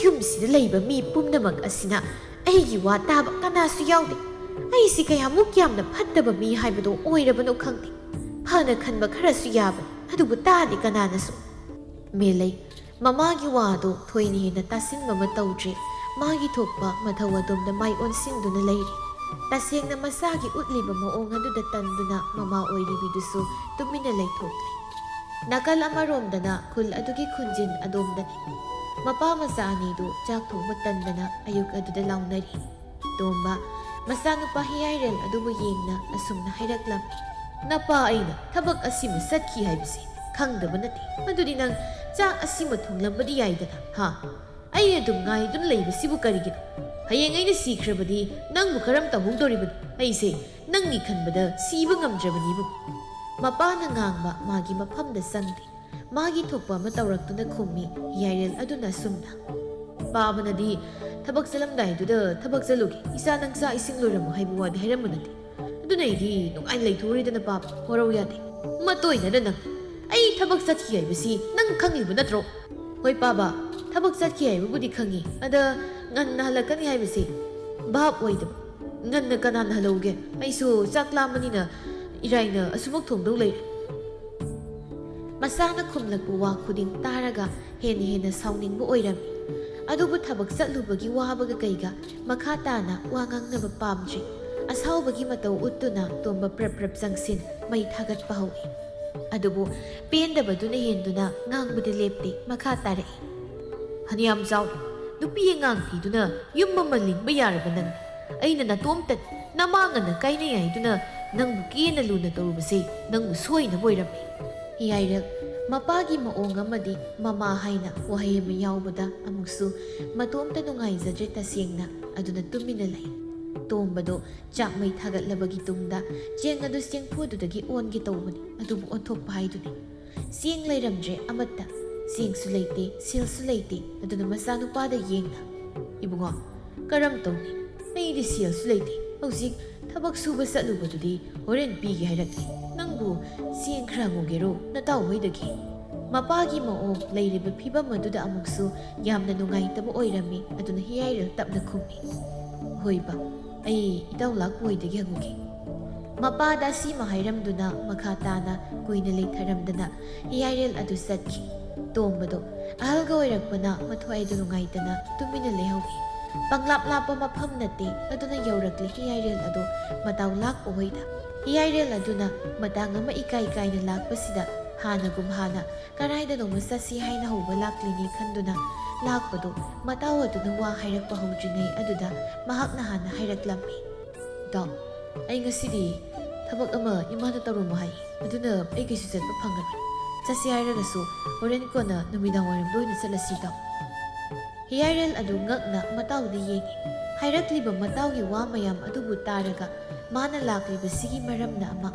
ꯌꯨꯝꯁꯤꯗ ꯂꯩꯕ ꯃꯤ ꯄꯨꯝꯅꯃꯛ ꯑꯁꯤꯅ ꯑꯩꯒꯤ ꯋꯥ ꯇꯥꯕ ꯀꯅꯥꯁꯨ ꯌꯥꯎꯗꯦ꯫ ꯑꯩꯁꯤ ꯀꯌꯥꯃꯨꯛ ꯌꯥꯝꯅ ꯐꯠꯇꯕ ꯃꯤ ꯍꯥꯏꯕꯗꯣ ꯑꯣꯏꯔꯕꯅꯣ ꯈꯪꯗꯦ꯫ ꯐꯅ ꯈꯟꯕ ꯈꯔꯁꯨ ꯌꯥꯕꯅꯤ, ꯑꯗꯨꯕꯨ ꯇꯥꯗꯦ ꯀꯅꯥꯅꯁꯨ꯫ ꯃꯦꯂꯩ ꯃꯃꯥꯒꯤ ꯋꯥꯗꯣ ꯊꯣꯏꯅ ꯍꯦꯟꯅ ꯇꯥꯁꯤꯟꯕ ꯑꯃ ꯇꯧꯗ꯭ꯔꯤ, ꯃꯥꯒꯤ ꯊꯣꯛꯄ ꯃꯊꯧ ꯑꯗꯣꯝꯗ ꯃꯥꯏ ꯑꯣꯟꯁꯤꯟꯗꯨꯅ ꯂꯩꯔꯤ꯫ ꯇꯁꯦꯡꯅ ꯃꯆꯥꯒꯤ ꯎꯠꯂꯤꯕ ꯃꯑꯣꯡ ꯑꯗꯨꯗ ꯇꯟꯗꯨꯅ ꯃꯃꯥ ꯑꯣꯏꯔꯤꯕꯤꯗꯨꯁꯨ ꯇꯨꯃꯤꯟꯅ ꯂꯩꯊꯣꯛꯂꯦ꯫ ꯅꯥꯀꯜ ꯑꯃꯔꯣꯝꯗꯅ ꯈꯨꯜ ꯑꯗꯨꯒꯤ ꯈꯨꯟꯖꯤꯟ ꯑꯗꯣꯝꯗꯅꯤ꯫ ꯃꯄꯥ ꯃꯆꯥ ꯑꯅꯤꯗꯨ ꯆꯥꯛ ꯊꯣꯡꯕ ꯇꯟꯗꯅ ꯑꯌꯨꯛ ꯑꯗꯨꯗ ꯂꯥꯎꯅꯔꯤ꯫ ꯇꯣꯝꯕ ꯃꯆꯥꯅꯨꯄꯥ ꯍꯤꯌꯥꯏꯔꯦꯜ ꯑꯗꯨꯕꯨ ꯌꯦꯡꯅ ꯑꯁꯨꯝꯅ ꯍꯥꯏꯔꯛꯂꯝꯃꯤ꯫ ꯅꯄꯥ ꯑꯩꯅ ꯊꯕꯛ ꯑꯁꯤꯃ ꯆꯠꯈꯤ ꯍꯥꯏꯕꯁꯤ ꯈꯪꯗꯕ ꯅꯠꯇꯦ, ꯑꯗꯨꯗꯤ ꯅꯪ ꯆꯥꯛ ꯑꯁꯤꯃ ꯊꯣꯡꯂꯝꯕꯗꯤ ꯌꯥꯏꯗꯅ꯫ ꯑꯩ ꯑꯗꯨꯝ ꯉꯥꯏꯗꯨꯅ ꯂꯩꯕꯁꯤꯕꯨ ꯀꯔꯤꯒꯤꯅꯣ? ꯍꯌꯦꯡ ꯑꯩꯅ ꯁꯤꯈ꯭ꯔꯕꯗꯤ ꯅꯪꯕꯨ ꯀꯔꯝ ꯇꯧꯍꯧꯗꯣꯔꯤꯕꯅꯣ? ꯑꯩꯁꯦ ꯅꯪꯒꯤ ꯈꯟꯕꯗ ꯁꯤꯕ ꯉꯝꯗ꯭ꯔꯕꯅꯤꯕꯨ꯫ ꯃꯄꯥꯅ ꯉꯥꯡꯕ ꯃꯥꯒꯤ ꯃꯐꯝꯗ ꯆꯪꯗꯦ꯫ ꯃꯥꯒꯤ ꯊꯣꯛꯄ ꯑꯃ ꯇꯧꯔꯛꯇꯨꯅ ꯈꯨꯝꯃꯤ ꯍꯤꯌꯥꯏꯔꯦꯜ ꯑꯗꯨꯅ ꯑꯁꯨꯝꯅ: ꯄꯥꯕꯅꯗꯤ ꯊꯕꯛ ꯆꯠꯂꯝꯗꯥꯏꯗꯨꯗ ꯊꯕꯛ ꯆꯠꯂꯨꯒꯦ, ꯏꯆꯥ ꯅꯪ ꯆꯥꯛ ꯏꯁꯤꯡ ꯂꯣꯏꯔꯝꯃꯣ ꯍꯥꯏꯕ ꯋꯥꯗꯤ ꯍꯥꯏꯔꯝꯕ ꯅꯠꯇꯦ꯫ ꯑꯗꯨꯅ ꯑꯩꯗꯤ ꯅꯨꯡꯉꯥꯏꯅ ꯂꯩꯊꯣꯛꯎꯔꯤꯗꯅ ꯄꯥꯕ, ꯋꯥꯔꯧ ꯌꯥꯗꯦ꯫ ꯃꯇꯣꯏꯅꯅ ꯅꯪ ꯑꯩ ꯊꯕꯛ ꯆꯠꯈꯤ ꯍꯥꯏꯕꯁꯤ ꯅꯪ ꯈꯪꯂꯤꯕ ꯅꯠꯇ꯭ꯔꯣ? ꯍꯣꯏ ꯄꯥꯕ, ꯊꯕꯛ ꯆꯠꯈꯤ ꯍꯥꯏꯕꯕꯨꯗꯤ ꯈꯪꯉꯤ, ꯑꯗ ꯉꯟꯅ ꯍꯜꯂꯛꯀꯅꯤ ꯍꯥꯏꯕꯁꯤ ꯚꯥꯞ ꯑꯣꯏꯗꯕ꯫ ꯉꯟꯅ ꯀꯅꯥꯅ ꯍꯜꯂꯧꯒꯦ? ꯑꯩꯁꯨ ꯆꯥꯛ ꯂꯥꯝꯕꯅꯤꯅ ꯏꯔꯥꯏꯅ ꯑꯁꯨꯃꯛ ꯊꯣꯡꯗꯧ ꯂꯩꯔꯦ꯫ ꯃꯁꯥꯅ ꯈꯨꯝꯂꯛꯄ ꯋꯥ ꯈꯨꯗꯤꯡ ꯇꯥꯔꯒ ꯍꯦꯟꯅ ꯍꯦꯟꯅ ꯁꯥꯎꯅꯤꯡꯕ ꯑꯣꯏꯔꯝꯃꯤ꯫ ꯑꯗꯨꯕꯨ ꯊꯕꯛ ꯆꯠꯂꯨꯕꯒꯤ ꯋꯥꯕꯒ ꯀꯩꯒ ꯃꯈꯥ ꯇꯥꯅ ꯋꯥ ꯉꯥꯡꯅꯕ ꯄꯥꯝꯗ꯭ꯔꯤ꯫ ꯑꯁꯥꯎꯕꯒꯤ ꯃꯇꯧ ꯎꯠꯇꯨꯅ ꯇꯣꯝꯕ ꯄ꯭ꯔꯞ ꯄ꯭ꯔꯞ ꯆꯪꯁꯤꯟ ꯃꯩ ꯊꯥꯒꯠꯄ ꯍꯧꯏ꯫ ꯑꯗꯨꯕꯨ ꯄꯦꯟꯗꯕꯗꯨꯅ ꯍꯦꯟꯗꯨꯅ ꯉꯥꯡꯕꯗꯤ ꯂꯦꯞꯇꯦ, ꯃꯈꯥ ꯇꯥꯔꯛꯏ: ꯐꯅꯌꯥꯝ ꯆꯥꯎꯔꯦ, ꯅꯨꯄꯤ ꯑꯉꯥꯡ ꯊꯤꯗꯨꯅ ꯌꯨꯝ ꯑꯃ ꯂꯤꯡꯕ ꯌꯥꯔꯕ ꯅꯪꯅ ꯑꯩꯅ ꯅꯇꯣꯝꯇꯅꯤ ꯅꯃꯥꯡꯉꯅ ꯀꯥꯏꯅꯩ ꯍꯥꯏꯗꯨꯅ ꯅꯪꯕꯨ ꯀꯦꯅ ꯂꯨꯅ ꯇꯧꯔꯨꯕꯁꯦ ꯅꯪꯕꯨ ꯁꯣꯏꯅꯕ ꯑꯣꯏꯔꯝꯃꯤ꯫ ꯍꯤꯌꯥꯏꯔꯦꯜ ꯃꯄꯥꯒꯤ ꯃꯑꯣꯡ ꯑꯃꯗꯤ ꯃꯃꯥ ꯍꯥꯏꯅ ꯋꯥꯍꯩ ꯑꯃ ꯌꯥꯎꯕꯗ ꯑꯃꯨꯛꯁꯨ ꯃꯇꯣꯝꯇ ꯅꯨꯡꯉꯥꯏꯖꯗ꯭ꯔꯦ ꯇꯁꯦꯡꯅ, ꯑꯗꯨꯅ ꯇꯨꯃꯤꯟꯅ ꯂꯩ꯫ ꯇꯣꯝꯕꯗꯣ ꯆꯥꯛ ꯃꯩ ꯊꯥꯒꯠꯂꯕꯒꯤ ꯇꯨꯡꯗ ꯆꯦꯡ ꯑꯗꯨ ꯆꯦꯡꯐꯨꯗꯨꯗꯒꯤ ꯑꯣꯟꯒꯦ ꯇꯧꯕꯅꯤ, ꯑꯗꯨꯕꯨ ꯑꯣꯟꯊꯣꯛꯄ ꯍꯥꯏꯗꯨꯅꯤ꯫ ꯆꯦꯡ ꯂꯩꯔꯝꯗ꯭ꯔꯦ ꯑꯃꯠꯇ, ꯆꯦꯡꯁꯨ ꯂꯩꯇꯦ, ꯁꯦꯜꯁꯨ ꯂꯩꯇꯦ꯫ ꯑꯗꯨꯅ ꯃꯆꯥꯅꯨꯄꯥꯗ ꯌꯦꯡꯅ: ꯏꯕꯨꯡꯉꯣ, ꯀꯔꯝ ꯇꯧꯅꯤ? ꯑꯩꯗꯤ ꯁꯦꯜꯁꯨ ꯂꯩꯇꯦ, ꯍꯧꯖꯤꯛ ꯊꯕꯛ ꯁꯨꯕ ꯆꯠꯂꯨꯕꯗꯨꯗꯤ ꯍꯣꯔꯦꯟ ꯄꯤꯒꯦ ꯍꯥꯏꯔꯛꯂꯦ꯫ ꯅꯪꯕꯨ ꯆꯦꯡ ꯈꯔ ꯍꯪꯉꯨꯒꯦꯔꯣ ꯅꯇꯥꯎ ꯍꯣꯏꯗꯒꯤ? ꯃꯄꯥꯒꯤ ꯃꯑꯣꯡ, ꯂꯩꯔꯤꯕ ꯐꯤꯕꯝ ꯑꯗꯨꯗ ꯑꯃꯨꯛꯁꯨ ꯌꯥꯝꯅ ꯅꯨꯡꯉꯥꯏꯇꯕ ꯑꯣꯏꯔꯝꯃꯤ꯫ ꯑꯗꯨꯅ ꯍꯤꯌꯥꯏꯔꯦꯜ ꯇꯞꯅ ꯈꯨꯝꯃꯤ: ꯍꯣꯏ ꯕꯥ, ꯑꯩ ꯏꯇꯥꯎ ꯂꯥꯛꯄ ꯍꯣꯏꯗꯒꯤ ꯍꯪꯉꯨꯒꯦ꯫ ꯃꯄꯥꯗ ꯑꯁꯤꯃ ꯍꯥꯏꯔꯝꯗꯨꯅ ꯃꯈꯥ ꯇꯥꯅ ꯀꯨꯏꯅ ꯂꯩꯊꯔꯝꯗꯅ ꯍꯤꯌꯥꯏꯔꯦꯜ ꯑꯗꯨ ꯆꯠꯈꯤ꯫ ꯇꯣꯝꯕꯗꯣ ꯑꯍꯜꯒ ꯑꯣꯏꯔꯛꯄꯅ ꯃꯊ꯭ꯋꯥꯏꯗ ꯅꯨꯡꯉꯥꯏꯇꯅ ꯇꯨꯃꯤꯟꯅ ꯂꯩꯍꯧꯏ꯫ ꯄꯪꯂꯥꯞ ꯂꯥꯞꯄ ꯃꯐꯝ ꯅꯠꯇꯦ, ꯑꯗꯨꯅ ꯌꯧꯔꯛꯂꯦ ꯍꯤꯌꯥꯏꯔꯦꯜ ꯑꯗꯣ ꯃꯇꯥꯎ ꯂꯥꯛꯄ ꯍꯣꯏꯗ꯫ ꯍꯤꯌꯥꯏꯔꯦꯜ ꯑꯗꯨꯅ ꯃꯇꯥꯡ ꯑꯃ ꯏꯀꯥꯏ ꯀꯥꯏꯅ ꯂꯥꯛꯄꯁꯤꯗ ꯍꯥꯟꯅꯒꯨꯝ ꯍꯥꯟꯅ ꯀꯔꯥꯏꯗꯅꯣꯃ ꯆꯠꯁꯤ ꯍꯥꯏꯅ ꯍꯧꯕ ꯂꯥꯛꯂꯤꯅꯤ ꯈꯟꯗꯨꯅ ꯂꯥꯛꯄꯗꯣ ꯃꯇꯥꯎ ꯑꯗꯨꯅ ꯋꯥ ꯍꯥꯏꯔꯛꯄ ꯍꯧꯗ꯭ꯔꯤꯉꯩ ꯑꯗꯨꯗ ꯃꯍꯥꯛꯅ ꯍꯥꯟꯅ ꯍꯥꯏꯔꯛꯂꯝꯃꯤ: ꯏꯇꯥꯎ, ꯑꯩ ꯉꯁꯤꯗꯤ ꯊꯕꯛ ꯑꯃ ꯏꯃꯥꯅ ꯇꯧꯔꯝꯃꯣ ꯍꯥꯏ, ꯑꯗꯨꯅ ꯑꯩ ꯀꯩꯁꯨ ꯆꯠꯄ ꯐꯪꯉꯔꯣꯏ꯫ ꯆꯠꯁꯤ ꯍꯥꯏꯔꯒꯁꯨ ꯍꯣꯔꯦꯟ ꯀꯣꯟꯅ ꯅꯨꯃꯤꯗꯥꯡ ꯋꯥꯏꯔꯝꯗ ꯑꯣꯏꯅ ꯆꯠꯂꯁꯤ ꯏꯇꯥꯎ꯫ ꯍꯤꯌꯥꯏꯔꯦꯜ ꯑꯗꯨ ꯉꯛꯅ ꯃꯇꯥꯎꯗ ꯌꯦꯡꯉꯤ꯫ ꯍꯥꯏꯔꯛꯂꯤꯕ ꯃꯇꯥꯎꯒꯤ ꯋꯥ ꯃꯌꯥꯝ ꯑꯗꯨꯕꯨ ꯇꯥꯔꯒ ꯃꯥꯅ ꯂꯥꯛꯂꯤꯕꯁꯤꯒꯤ ꯃꯔꯝꯅ ꯑꯃ,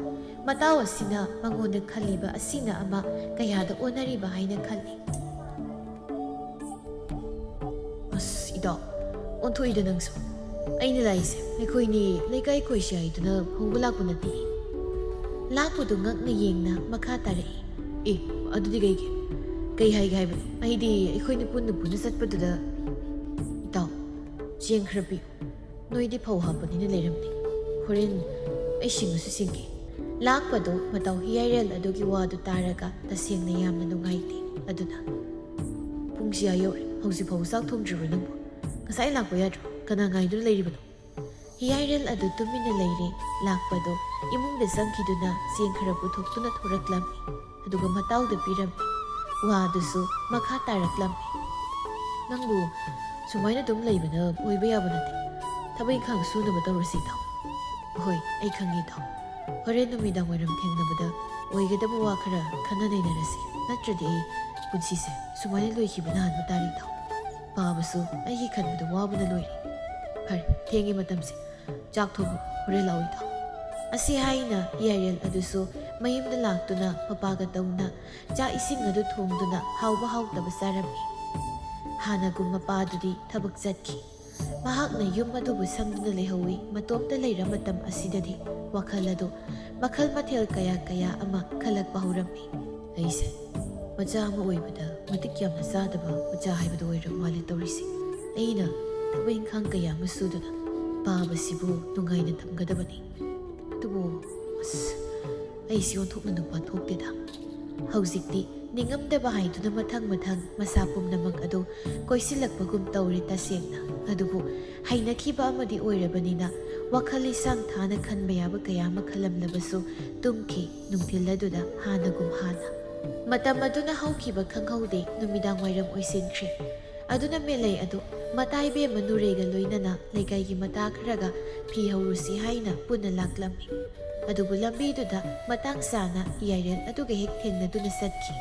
ꯃꯇꯥꯎ ꯑꯁꯤꯅ ꯃꯉꯣꯟꯗ ꯈꯜꯂꯤꯕ ꯑꯁꯤꯅ ꯑꯃ, ꯀꯌꯥꯗ ꯑꯣꯟꯅꯔꯤꯕ ꯍꯥꯏꯅ ꯈꯜꯂꯤ꯫ ꯑꯁ ꯏꯇꯥꯎ, ꯑꯣꯟꯊꯣꯛꯏꯗ ꯅꯪꯁꯨ! ꯑꯩꯅ ꯂꯥꯛꯏꯁꯦ ꯑꯩꯈꯣꯏꯅꯤ ꯂꯩꯀꯥꯏ ꯈꯣꯏꯁꯤ ꯍꯥꯏꯗꯨꯅ ꯍꯧꯕ ꯂꯥꯛꯄ ꯅꯠꯇꯦ꯫ ꯂꯥꯛꯄꯗꯨ ꯉꯛꯅ ꯌꯦꯡꯅ ꯃꯈꯥ ꯇꯥꯔꯛꯏ: ꯑꯦ, ꯑꯗꯨꯗꯤ ꯀꯩꯒꯤ? ꯀꯩ ꯍꯥꯏꯒꯦ ꯍꯥꯏꯕꯅꯣ? ꯑꯩꯗꯤ ꯑꯩꯈꯣꯏꯅ ꯄꯨꯟꯅ ꯆꯠꯄꯗꯨꯗ… ꯏꯇꯥꯎ, ꯆꯦꯡ ꯈꯔ ꯄꯤꯌꯨ, ꯅꯣꯏꯗꯤ ꯐꯧ ꯍꯥꯞꯄꯅꯤꯅ ꯂꯩꯔꯝꯅꯤ, ꯍꯣꯔꯦꯟ ꯑꯩ ꯁꯤꯡꯉꯁꯨ ꯁꯤꯡꯒꯦ꯫ ꯂꯥꯛꯄꯗꯣ ꯃꯇꯥꯎ ꯍꯤꯌꯥꯏꯔꯦꯜ ꯑꯗꯨꯒꯤ ꯋꯥꯗꯨ ꯇꯥꯔꯒ ꯇꯁꯦꯡꯅ ꯌꯥꯝꯅ ꯅꯨꯡꯉꯥꯏꯇꯦ꯫ ꯑꯗꯨꯅ: ꯄꯨꯡꯁꯤ ꯌꯧꯔꯦ, ꯍꯧꯖꯤꯛ ꯐꯥꯎꯕ ꯆꯥꯛ ꯊꯣꯡꯗ꯭ꯔꯤꯕ꯭ꯔꯣ ꯅꯪꯕꯨ? ꯉꯁꯥꯏ ꯂꯥꯛꯄ ꯌꯥꯗ꯭ꯔꯣ? ꯀꯅꯥ ꯉꯥꯏꯗꯨꯅ ꯂꯩꯔꯤꯕꯅꯣ? ꯍꯤꯌꯥꯏꯔꯦꯜ ꯑꯗꯨ ꯇꯨꯃꯤꯟꯅ ꯂꯩꯔꯦ꯫ ꯂꯥꯛꯄꯗꯣ ꯏꯃꯨꯡꯗ ꯆꯪꯈꯤꯗꯨꯅ ꯆꯦꯡ ꯈꯔ ꯄꯨꯊꯣꯛꯇꯨꯅ ꯊꯣꯔꯛꯂꯝꯃꯤ, ꯑꯗꯨꯒ ꯃꯇꯥꯎꯗ ꯄꯤꯔꯝꯃꯤ꯫ ꯋꯥꯗꯨꯁꯨ ꯃꯈꯥ ꯇꯥꯔꯛꯂꯝꯃꯤ: ꯅꯪꯕꯨ ꯁꯨꯃꯥꯏꯅ ꯑꯗꯨꯝ ꯂꯩꯕꯅ ꯑꯣꯏꯕ ꯌꯥꯕ ꯅꯠꯇꯦ, ꯊꯕꯛ ꯏꯪꯈꯥꯡ ꯁꯨꯅꯕ ꯇꯧꯔꯁꯤ ꯏꯇꯥꯎ꯫ ꯍꯣꯏ, ꯑꯩ ꯈꯪꯉꯤ ꯏꯇꯥꯎ, ꯍꯣꯔꯦꯟ ꯅꯨꯃꯤꯗꯥꯡ ꯋꯥꯏꯔꯝ ꯊꯦꯡꯅꯕꯗ ꯑꯣꯏꯒꯗꯕ ꯋꯥ ꯈꯔ ꯈꯟꯅ ꯅꯩꯅꯔꯁꯤ, ꯅꯠꯇ꯭ꯔꯗꯤ ꯑꯩ ꯄꯨꯟꯁꯤꯁꯦ ꯁꯨꯃꯥꯏꯅ ꯂꯣꯏꯈꯤꯕꯅ ꯍꯥꯟꯕ ꯇꯥꯔꯦ ꯏꯇꯥꯎ꯫ ꯄꯥꯕꯁꯨ ꯑꯩꯒꯤ ꯈꯟꯕꯗ ꯋꯥꯕꯅ ꯂꯣꯏꯔꯦ꯫ ꯐꯔꯦ, ꯊꯦꯡꯉꯦ ꯃꯇꯝꯁꯦ, ꯆꯥꯛ ꯊꯣꯡꯉꯨ, ꯍꯣꯔꯦꯟ ꯂꯥꯛꯑꯣ ꯏꯇꯥꯎ꯫ ꯑꯁꯤ ꯍꯥꯏꯅ ꯍꯤꯌꯥꯏꯔꯦꯜ ꯑꯗꯨꯁꯨ ꯃꯌꯨꯝꯗ ꯂꯥꯛꯇꯨꯅ ꯃꯄꯥꯒ ꯇꯧꯅ ꯆꯥꯛ ꯏꯁꯤꯡ ꯑꯗꯨ ꯊꯣꯡꯗꯨꯅ ꯍꯥꯎꯕ ꯍꯥꯎꯇꯕ ꯆꯥꯔꯝꯃꯤ꯫ ꯍꯥꯟꯅꯒꯨꯝ ꯃꯄꯥꯗꯨꯗꯤ ꯊꯕꯛ ꯆꯠꯈꯤ꯫ ꯃꯍꯥꯛꯅ ꯌꯨꯝ ꯑꯗꯨꯕꯨ ꯁꯪꯗꯨꯅ ꯂꯩꯍꯧꯏ꯫ ꯃꯇꯣꯝꯇ ꯂꯩꯔ ꯃꯇꯝ ꯑꯁꯤꯗꯗꯤ ꯋꯥꯈꯜ ꯑꯗꯨ ꯃꯈꯜ ꯃꯊꯦꯜ ꯀꯌꯥ ꯑꯃ ꯈꯜꯂꯛꯄ ꯍꯧꯔꯝꯃꯤ꯫ ꯑꯩꯁꯦ ꯃꯆꯥ ꯑꯃ ꯑꯣꯏꯕꯗ ꯃꯇꯤꯛ ꯌꯥꯝꯅ ꯆꯥꯗꯕ ꯃꯆꯥ ꯍꯥꯏꯕꯗꯨ ꯑꯣꯏꯔ ꯃꯥꯜꯂꯦ ꯇꯧꯔꯤꯁꯦ꯫ ꯑꯩꯅ ꯊꯕꯛ ꯏꯪꯈꯥꯡ ꯀꯌꯥ ꯑꯃ ꯁꯨꯗꯨꯅ ꯄꯥꯕꯁꯤꯕꯨ ꯅꯨꯡꯉꯥꯏꯅ ꯊꯝꯒꯗꯕꯅꯤ, ꯑꯗꯨꯕꯨ ꯑꯁ, ꯑꯩꯁꯤ ꯑꯣꯟꯊꯣꯛꯅ ꯅꯨꯄꯥ ꯊꯣꯛꯇꯦꯗ꯫ ꯍꯧꯖꯤꯛꯇꯤ ꯅꯤꯡꯉꯝꯗꯕ ꯍꯥꯏꯗꯨꯅ ꯃꯊꯪ ꯃꯁꯥ ꯄꯨꯝꯅꯃꯛ ꯑꯗꯨ ꯀꯣꯏꯁꯤꯜꯂꯛꯄꯒꯨꯝ ꯇꯧꯔꯤ ꯇꯁꯦꯡꯅ꯫ ꯑꯗꯨꯕꯨ ꯍꯩꯅꯈꯤꯕ ꯑꯃꯗꯤ ꯑꯣꯏꯔꯕꯅꯤꯅ ꯋꯥꯈꯜ ꯂꯤꯁꯥꯡ ꯊꯥꯅ ꯈꯟꯕ ꯌꯥꯕ ꯀꯌꯥ ꯑꯃ ꯈꯜꯂꯝꯂꯕꯁꯨ ꯇꯨꯝꯈꯤ ꯅꯨꯡꯊꯤꯜ ꯑꯗꯨꯗ ꯍꯥꯟꯅꯒꯨꯝ ꯍꯥꯟꯅ꯫ ꯃꯇꯝ ꯑꯗꯨꯅ ꯍꯧꯈꯤꯕ ꯈꯪꯍꯧꯗꯦ꯫ ꯅꯨꯃꯤꯗꯥꯡ ꯋꯥꯏꯔꯝ ꯑꯣꯏꯁꯤꯟꯈ꯭ꯔꯦ꯫ ꯑꯗꯨꯅ ꯃꯦꯂꯩ ꯑꯗꯨ ꯃꯇꯥꯏꯕꯦꯝꯃ ꯅꯨꯔꯩꯒ ꯂꯣꯏꯅꯅ ꯂꯩꯀꯥꯏꯒꯤ ꯃꯇꯥ ꯈꯔꯒ ꯐꯤ ꯍꯧꯔꯨꯁꯤ ꯍꯥꯏꯅ ꯄꯨꯟꯅ ꯂꯥꯛꯂꯝꯃꯤ꯫ ꯑꯗꯨꯕꯨ ꯂꯝꯕꯤꯗꯨꯗ ꯃꯇꯥꯡ ꯆꯥꯅ ꯍꯤꯌꯥꯏꯔꯦꯜ ꯑꯗꯨꯒ ꯍꯦꯛ ꯊꯦꯡꯅꯗꯨꯅ ꯆꯠꯈꯤ꯫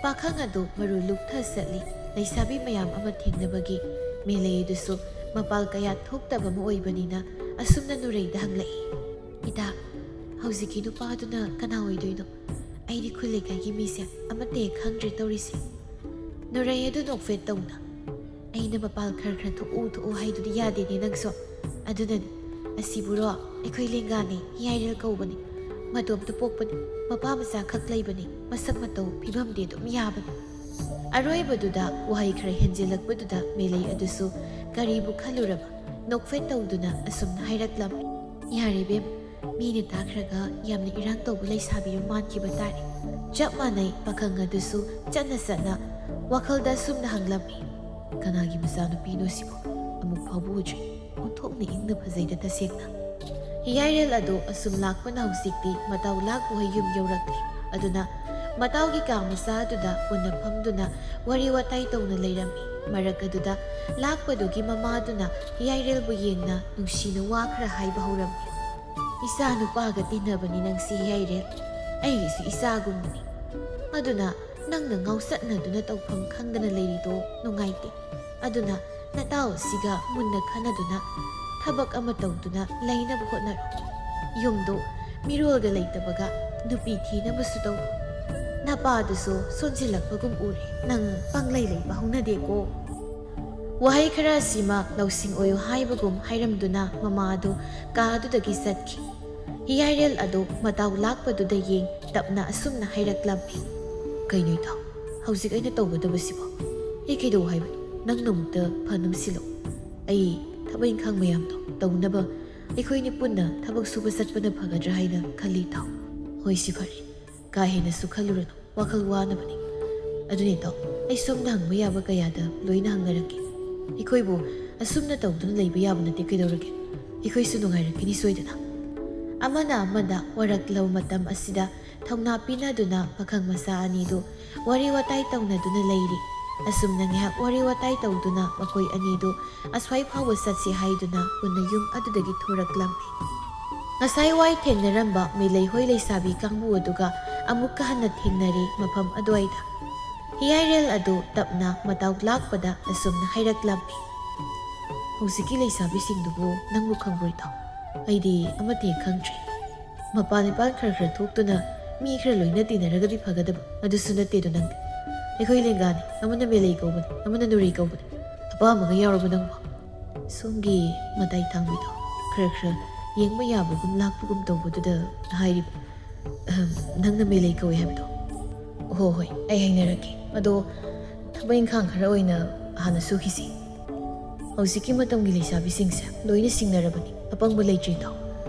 ꯄꯥꯈꯪ ꯑꯗꯨ ꯃꯔꯨ ꯂꯨꯛꯊ ꯆꯠꯂꯤ꯫ ꯂꯩꯁꯥꯕꯤ ꯃꯌꯥꯝ ꯑꯃ ꯊꯦꯡꯅꯕꯒꯤ ꯃꯦꯂꯩ ꯑꯗꯨꯁꯨ ꯃꯄꯥꯜ ꯀꯌꯥ ꯊꯣꯛꯇꯕ ꯑꯃ ꯑꯣꯏꯕꯅꯤꯅ ꯑꯁꯨꯝꯅ ꯅꯨꯔꯩꯗ ꯍꯪꯂꯛꯏ꯫ ꯏꯇꯥ, ꯍꯧꯖꯤꯛꯀꯤ ꯅꯨꯄꯥꯗꯨꯅ ꯀꯅꯥ ꯑꯣꯏꯗꯣꯏꯅꯣ? ꯑꯩꯗꯤ ꯈꯨꯜ ꯂꯩꯀꯥꯏꯒꯤ ꯃꯤꯁꯦ ꯑꯃꯠꯇ ꯍꯦꯛ ꯈꯪꯗ꯭ꯔꯦ ꯇꯧꯔꯤꯁꯦ꯫ ꯅꯨꯔꯩ ꯑꯗꯨ ꯅꯣꯛꯐꯦꯠ ꯇꯧꯅ, ꯑꯩꯅ ꯃꯄꯥꯜ ꯈꯔ ꯊꯣꯛꯎ ꯍꯥꯏꯗꯨꯗꯤ ꯌꯥꯗꯦꯅꯦ ꯅꯪꯁꯨ꯫ ꯑꯗꯨꯅꯅꯤ, ꯑꯁꯤꯕꯨꯔꯣ ꯑꯩꯈꯣꯏ ꯂꯦꯡꯒꯥꯅꯤ, ꯍꯤꯌꯥꯏꯔꯦꯜ ꯀꯧꯕꯅꯤ, ꯃꯇꯣꯝꯇ ꯄꯣꯛꯄꯅꯤ, ꯃꯄꯥ ꯃꯆꯥ ꯈꯛ ꯂꯩꯕꯅꯤ, ꯃꯁꯛ ꯃꯇꯧ ꯐꯤꯕꯝꯗꯤ ꯑꯗꯨꯝ ꯌꯥꯕꯅꯤ꯫ ꯑꯔꯣꯏꯕꯗꯨꯗ ꯋꯥꯍꯩ ꯈꯔ ꯍꯦꯟꯖꯤꯜꯂꯛꯄꯗꯨꯗ ꯃꯦꯂꯩ ꯑꯗꯨꯁꯨ ꯀꯔꯤꯕꯨ ꯈꯜꯂꯨꯔꯕ ꯅꯣꯛꯐꯦꯠ ꯇꯧꯗꯨꯅ ꯑꯁꯨꯝꯅ ꯍꯥꯏꯔꯛꯂꯝꯃꯤ꯫ ꯌꯥꯔꯦ ꯕꯦꯝ, ꯃꯤꯅ ꯇꯥꯈ꯭ꯔꯒ ꯌꯥꯝꯅ ꯏꯔꯥꯡ ꯇꯧꯕ ꯂꯩꯁꯥꯕꯤ ꯑꯃ ꯃꯥꯟꯈꯤꯕ ꯇꯥꯔꯦ꯫ ꯆꯞ ꯃꯥꯟꯅꯩ ꯄꯥꯈꯪ ꯑꯗꯨꯁꯨ ꯆꯠꯅ ꯋꯥꯈꯜꯗ ꯑꯁꯨꯝꯅ ꯍꯪꯂꯝꯃꯤ꯫ ꯀꯅꯥꯒꯤ ꯃꯆꯥꯅꯨꯄꯤꯅꯣ ꯁꯤꯕꯣ? ꯑꯃꯨꯛ ꯐꯥꯎꯕ ꯎꯗ꯭ꯔꯤ, ꯑꯣꯟꯊꯣꯛꯅ ꯏꯪꯅ ꯐꯖꯩꯗ ꯇꯁꯦꯡꯅ꯫ ꯍꯤꯌꯥꯏꯔꯦꯜ ꯑꯗꯨ ꯑꯁꯨꯝ ꯂꯥꯛꯄꯅ ꯍꯧꯖꯤꯛꯇꯤ ꯃꯇꯥꯎ ꯂꯥꯛꯄꯍꯣꯏ ꯌꯨꯝ ꯌꯧꯔꯛꯂꯦ꯫ ꯑꯗꯨꯅ ꯃꯇꯥꯎꯒꯤ ꯀꯥ ꯃꯆꯥ ꯑꯗꯨꯗ ꯄꯨꯟꯅ ꯐꯝꯗꯨꯅ ꯋꯥꯔꯤ ꯋꯥꯇꯥꯏ ꯇꯧꯅ ꯂꯩꯔꯝꯃꯤ꯫ ꯃꯔꯛ ꯑꯗꯨꯗ ꯂꯥꯛꯄꯗꯨꯒꯤ ꯃꯃꯥꯗꯨꯅ ꯍꯤꯌꯥꯏꯔꯦꯜꯕꯨ ꯌꯦꯡꯅ ꯅꯨꯡꯁꯤꯅ ꯋꯥ ꯈꯔ ꯍꯥꯏꯕ ꯍꯧꯔꯝꯃꯤ꯫ ꯏꯆꯥ ꯅꯨꯄꯥꯒ ꯇꯤꯟꯅꯕꯅꯤ ꯅꯪꯁꯤ ꯍꯤꯌꯥꯏꯔꯦꯜ, ꯑꯩꯒꯤꯁꯨ ꯏꯆꯥꯒꯨꯝꯕꯅꯤ꯫ ꯑꯗꯨꯅ ꯅꯪꯅ ꯉꯥꯎꯆꯠꯅꯗꯨꯅ ꯇꯧꯐꯝ ꯈꯪꯗꯅ ꯂꯩꯔꯤꯗꯣ ꯅꯨꯡꯉꯥꯏꯇꯦ꯫ ꯑꯗꯨꯅ ꯅꯇꯥꯎ ꯑꯁꯤꯒ ꯃꯨꯟꯅ ꯈꯟꯅꯗꯨꯅ ꯊꯕꯛ ꯑꯃ ꯇꯧꯗꯨꯅ ꯂꯩꯅꯕ ꯍꯣꯠꯅꯔꯣ꯫ ꯌꯨꯝꯗꯣ ꯃꯤꯔꯣꯜꯒ ꯂꯩꯇꯕꯒ ꯅꯨꯄꯤ ꯊꯤꯅꯕꯁꯨ ꯇꯧ꯫ ꯅꯄꯥꯗꯨꯁꯨ ꯁꯣꯟꯖꯤꯜꯂꯛꯄꯒꯨꯝ ꯎꯔꯦ, ꯅꯪ ꯄꯪꯂꯩ ꯂꯩꯕ ꯍꯧꯅꯗꯦꯀꯣ꯫ ꯋꯥꯍꯩ ꯈꯔ ꯑꯁꯤꯃ ꯂꯧꯁꯤꯡ ꯑꯣꯏꯌꯨ ꯍꯥꯏꯕꯒꯨꯝ ꯍꯥꯏꯔꯝꯗꯨꯅ ꯃꯃꯥ ꯑꯗꯨ ꯀꯥ ꯑꯗꯨꯗꯒꯤ ꯆꯠꯈꯤ꯫ ꯍꯤꯌꯥꯏꯔꯦꯜ ꯑꯗꯨ ꯃꯇꯥꯎ ꯂꯥꯛꯄꯗꯨꯗ ꯌꯦꯡ ꯇꯞꯅ ꯑꯁꯨꯝꯅ ꯍꯥꯏꯔꯛꯂꯝꯃꯤ꯫ ꯀꯩꯅꯣ ꯏꯇꯥꯎ, ꯍꯧꯖꯤꯛ ꯑꯩꯅ ꯇꯧꯒꯗꯕꯁꯤꯕꯣ? ꯑꯩ ꯀꯩꯗꯧ ꯍꯥꯏꯕꯅꯣ? ꯅꯪꯅ ꯑꯃꯨꯛꯇ ꯐꯅꯝꯁꯤꯜꯂꯣ꯫ ꯑꯩ ꯊꯕꯛ ꯏꯪꯈꯥꯡ ꯃꯌꯥꯝꯗꯣ ꯇꯧꯅꯕ ꯑꯩꯈꯣꯏꯅꯤ ꯄꯨꯟꯅ ꯊꯕꯛ ꯁꯨꯕ ꯆꯠꯄꯅ ꯐꯒꯗ꯭ꯔꯥ ꯍꯥꯏꯅ ꯈꯜꯂꯤ ꯏꯇꯥꯎ꯫ ꯍꯣꯏ, ꯁꯤ ꯐꯔꯦ, ꯀꯥ ꯍꯦꯟꯅꯁꯨ ꯈꯜꯂꯨꯔꯅꯨ, ꯋꯥꯈꯜ ꯋꯥꯅꯕꯅꯤ꯫ ꯑꯗꯨꯅꯤ ꯏꯇꯥꯎ, ꯑꯩ ꯁꯣꯝꯗ ꯍꯪꯕ ꯌꯥꯕ ꯀꯌꯥꯗ ꯂꯣꯏꯅ ꯍꯪꯅꯔꯛꯀꯦ꯫ ꯑꯩꯈꯣꯏꯕꯨ ꯑꯁꯨꯝꯅ ꯇꯧꯗꯨꯅ ꯂꯩꯕ ꯌꯥꯕ ꯅꯠꯇꯦ ꯀꯩꯗꯧꯔꯒꯦ? ꯑꯩꯈꯣꯏꯁꯨ ꯅꯨꯡꯉꯥꯏꯔꯛꯈꯤꯅꯤ ꯁꯣꯏꯗꯅ꯫ ꯑꯃꯅ ꯑꯃꯗ ꯋꯥꯔꯛꯂꯧ ꯃꯇꯝ ꯑꯁꯤꯗ ꯊꯧꯅꯥ ꯄꯤꯅꯗꯨꯅ ꯄꯥꯈꯪ ꯃꯆꯥ ꯑꯅꯤꯗꯨ ꯋꯥꯔꯤ ꯋꯥꯇꯥꯏ ꯇꯧꯅꯗꯨꯅ ꯂꯩꯔꯤ꯫ ꯑꯁꯨꯝꯅ ꯉꯥꯏꯍꯥꯛ ꯋꯥꯔꯤ ꯋꯥꯇꯥꯏ ꯇꯧꯗꯨꯅ ꯃꯈꯣꯏ ꯑꯅꯤꯗꯨ ꯑꯁ꯭ꯋꯥꯏ ꯐꯥꯎꯕ ꯆꯠꯁꯤ ꯍꯥꯏꯗꯨꯅ ꯄꯨꯟꯅ ꯌꯨꯝ ꯑꯗꯨꯗꯒꯤ ꯊꯣꯔꯛꯂꯝꯃꯤ꯫ ꯉꯁꯥꯏ ꯋꯥꯏ ꯊꯦꯡꯅꯔꯝꯕ ꯃꯤꯂꯩꯍꯣꯏ ꯂꯩꯁꯥꯕꯤ ꯀꯥꯡꯕꯨ ꯑꯗꯨꯒ ꯑꯃꯨꯛꯀ ꯍꯟꯅ ꯊꯦꯡꯅꯔꯤ ꯃꯐꯝ ꯑꯗꯨꯋꯥꯏꯗ꯫ ꯍꯤꯌꯥꯏꯔꯦꯜ ꯑꯗꯨ ꯇꯞꯅ ꯃꯇꯥꯎ ꯂꯥꯛꯄꯗ ꯑꯁꯨꯝꯅ ꯍꯥꯏꯔꯛꯂꯝꯃꯤ꯫ ꯍꯧꯖꯤꯛꯀꯤ ꯂꯩꯁꯥꯕꯤꯁꯤꯡꯗꯨꯕꯨ ꯅꯪꯕꯨ ꯈꯪꯕ꯭ꯔꯣ ꯏꯇꯥꯎ? ꯑꯩꯗꯤ ꯑꯃꯠꯇ ꯍꯦꯛ ꯈꯪꯗ꯭ꯔꯤ꯫ ꯃꯄꯥꯟ ꯏꯄꯥꯟ ꯈꯔ ꯊꯣꯛꯇꯨꯅ ꯃꯤ ꯈꯔ ꯂꯣꯏꯅ ꯇꯤꯟꯅꯔꯒꯗꯤ ꯐꯒꯗꯕ, ꯑꯗꯨꯁꯨ ꯅꯠꯇꯦꯗꯣ ꯅꯪꯗꯤ꯫ ꯑꯩꯈꯣꯏ ꯂꯦꯡꯒꯥꯅꯤ, ꯑꯃꯅ ꯃꯦꯂꯩ ꯀꯧꯕꯅꯤ, ꯑꯃꯅ ꯅꯨꯔꯩ ꯀꯧꯕꯅꯤ꯫ ꯑꯄꯥꯝꯕꯒ ꯌꯥꯎꯔꯕ ꯅꯪꯕꯣ? ꯁꯣꯝꯒꯤ ꯃꯇꯥꯏ ꯊꯥꯡꯕꯤꯗꯣ ꯈꯔ ꯌꯦꯡꯕ ꯌꯥꯕꯒꯨꯝ ꯂꯥꯛꯄꯒꯨꯝ ꯇꯧꯕꯗꯨꯗ ꯍꯥꯏꯔꯤꯕ꯫ ꯅꯪꯅ ꯃꯦꯂꯩ ꯀꯧꯏ ꯍꯥꯏꯕꯗꯣ? ꯍꯣꯏ, ꯑꯩ ꯍꯥꯏꯅꯔꯛꯀꯦ꯫ ꯑꯗꯣ ꯊꯕꯛ ꯏꯪꯈꯥꯡ ꯈꯔ ꯑꯣꯏꯅ ꯍꯥꯟꯅ ꯁꯨꯈꯤꯁꯤ꯫ ꯍꯧꯖꯤꯛꯀꯤ ꯃꯇꯝꯒꯤ ꯂꯩꯁꯥꯕꯤꯁꯤꯡꯁꯦ ꯂꯣꯏꯅ ꯁꯤꯡꯅꯔꯕꯅꯤ, ꯑꯄꯪꯕ ꯂꯩꯇ꯭ꯔꯤ ꯏꯇꯥꯎ꯫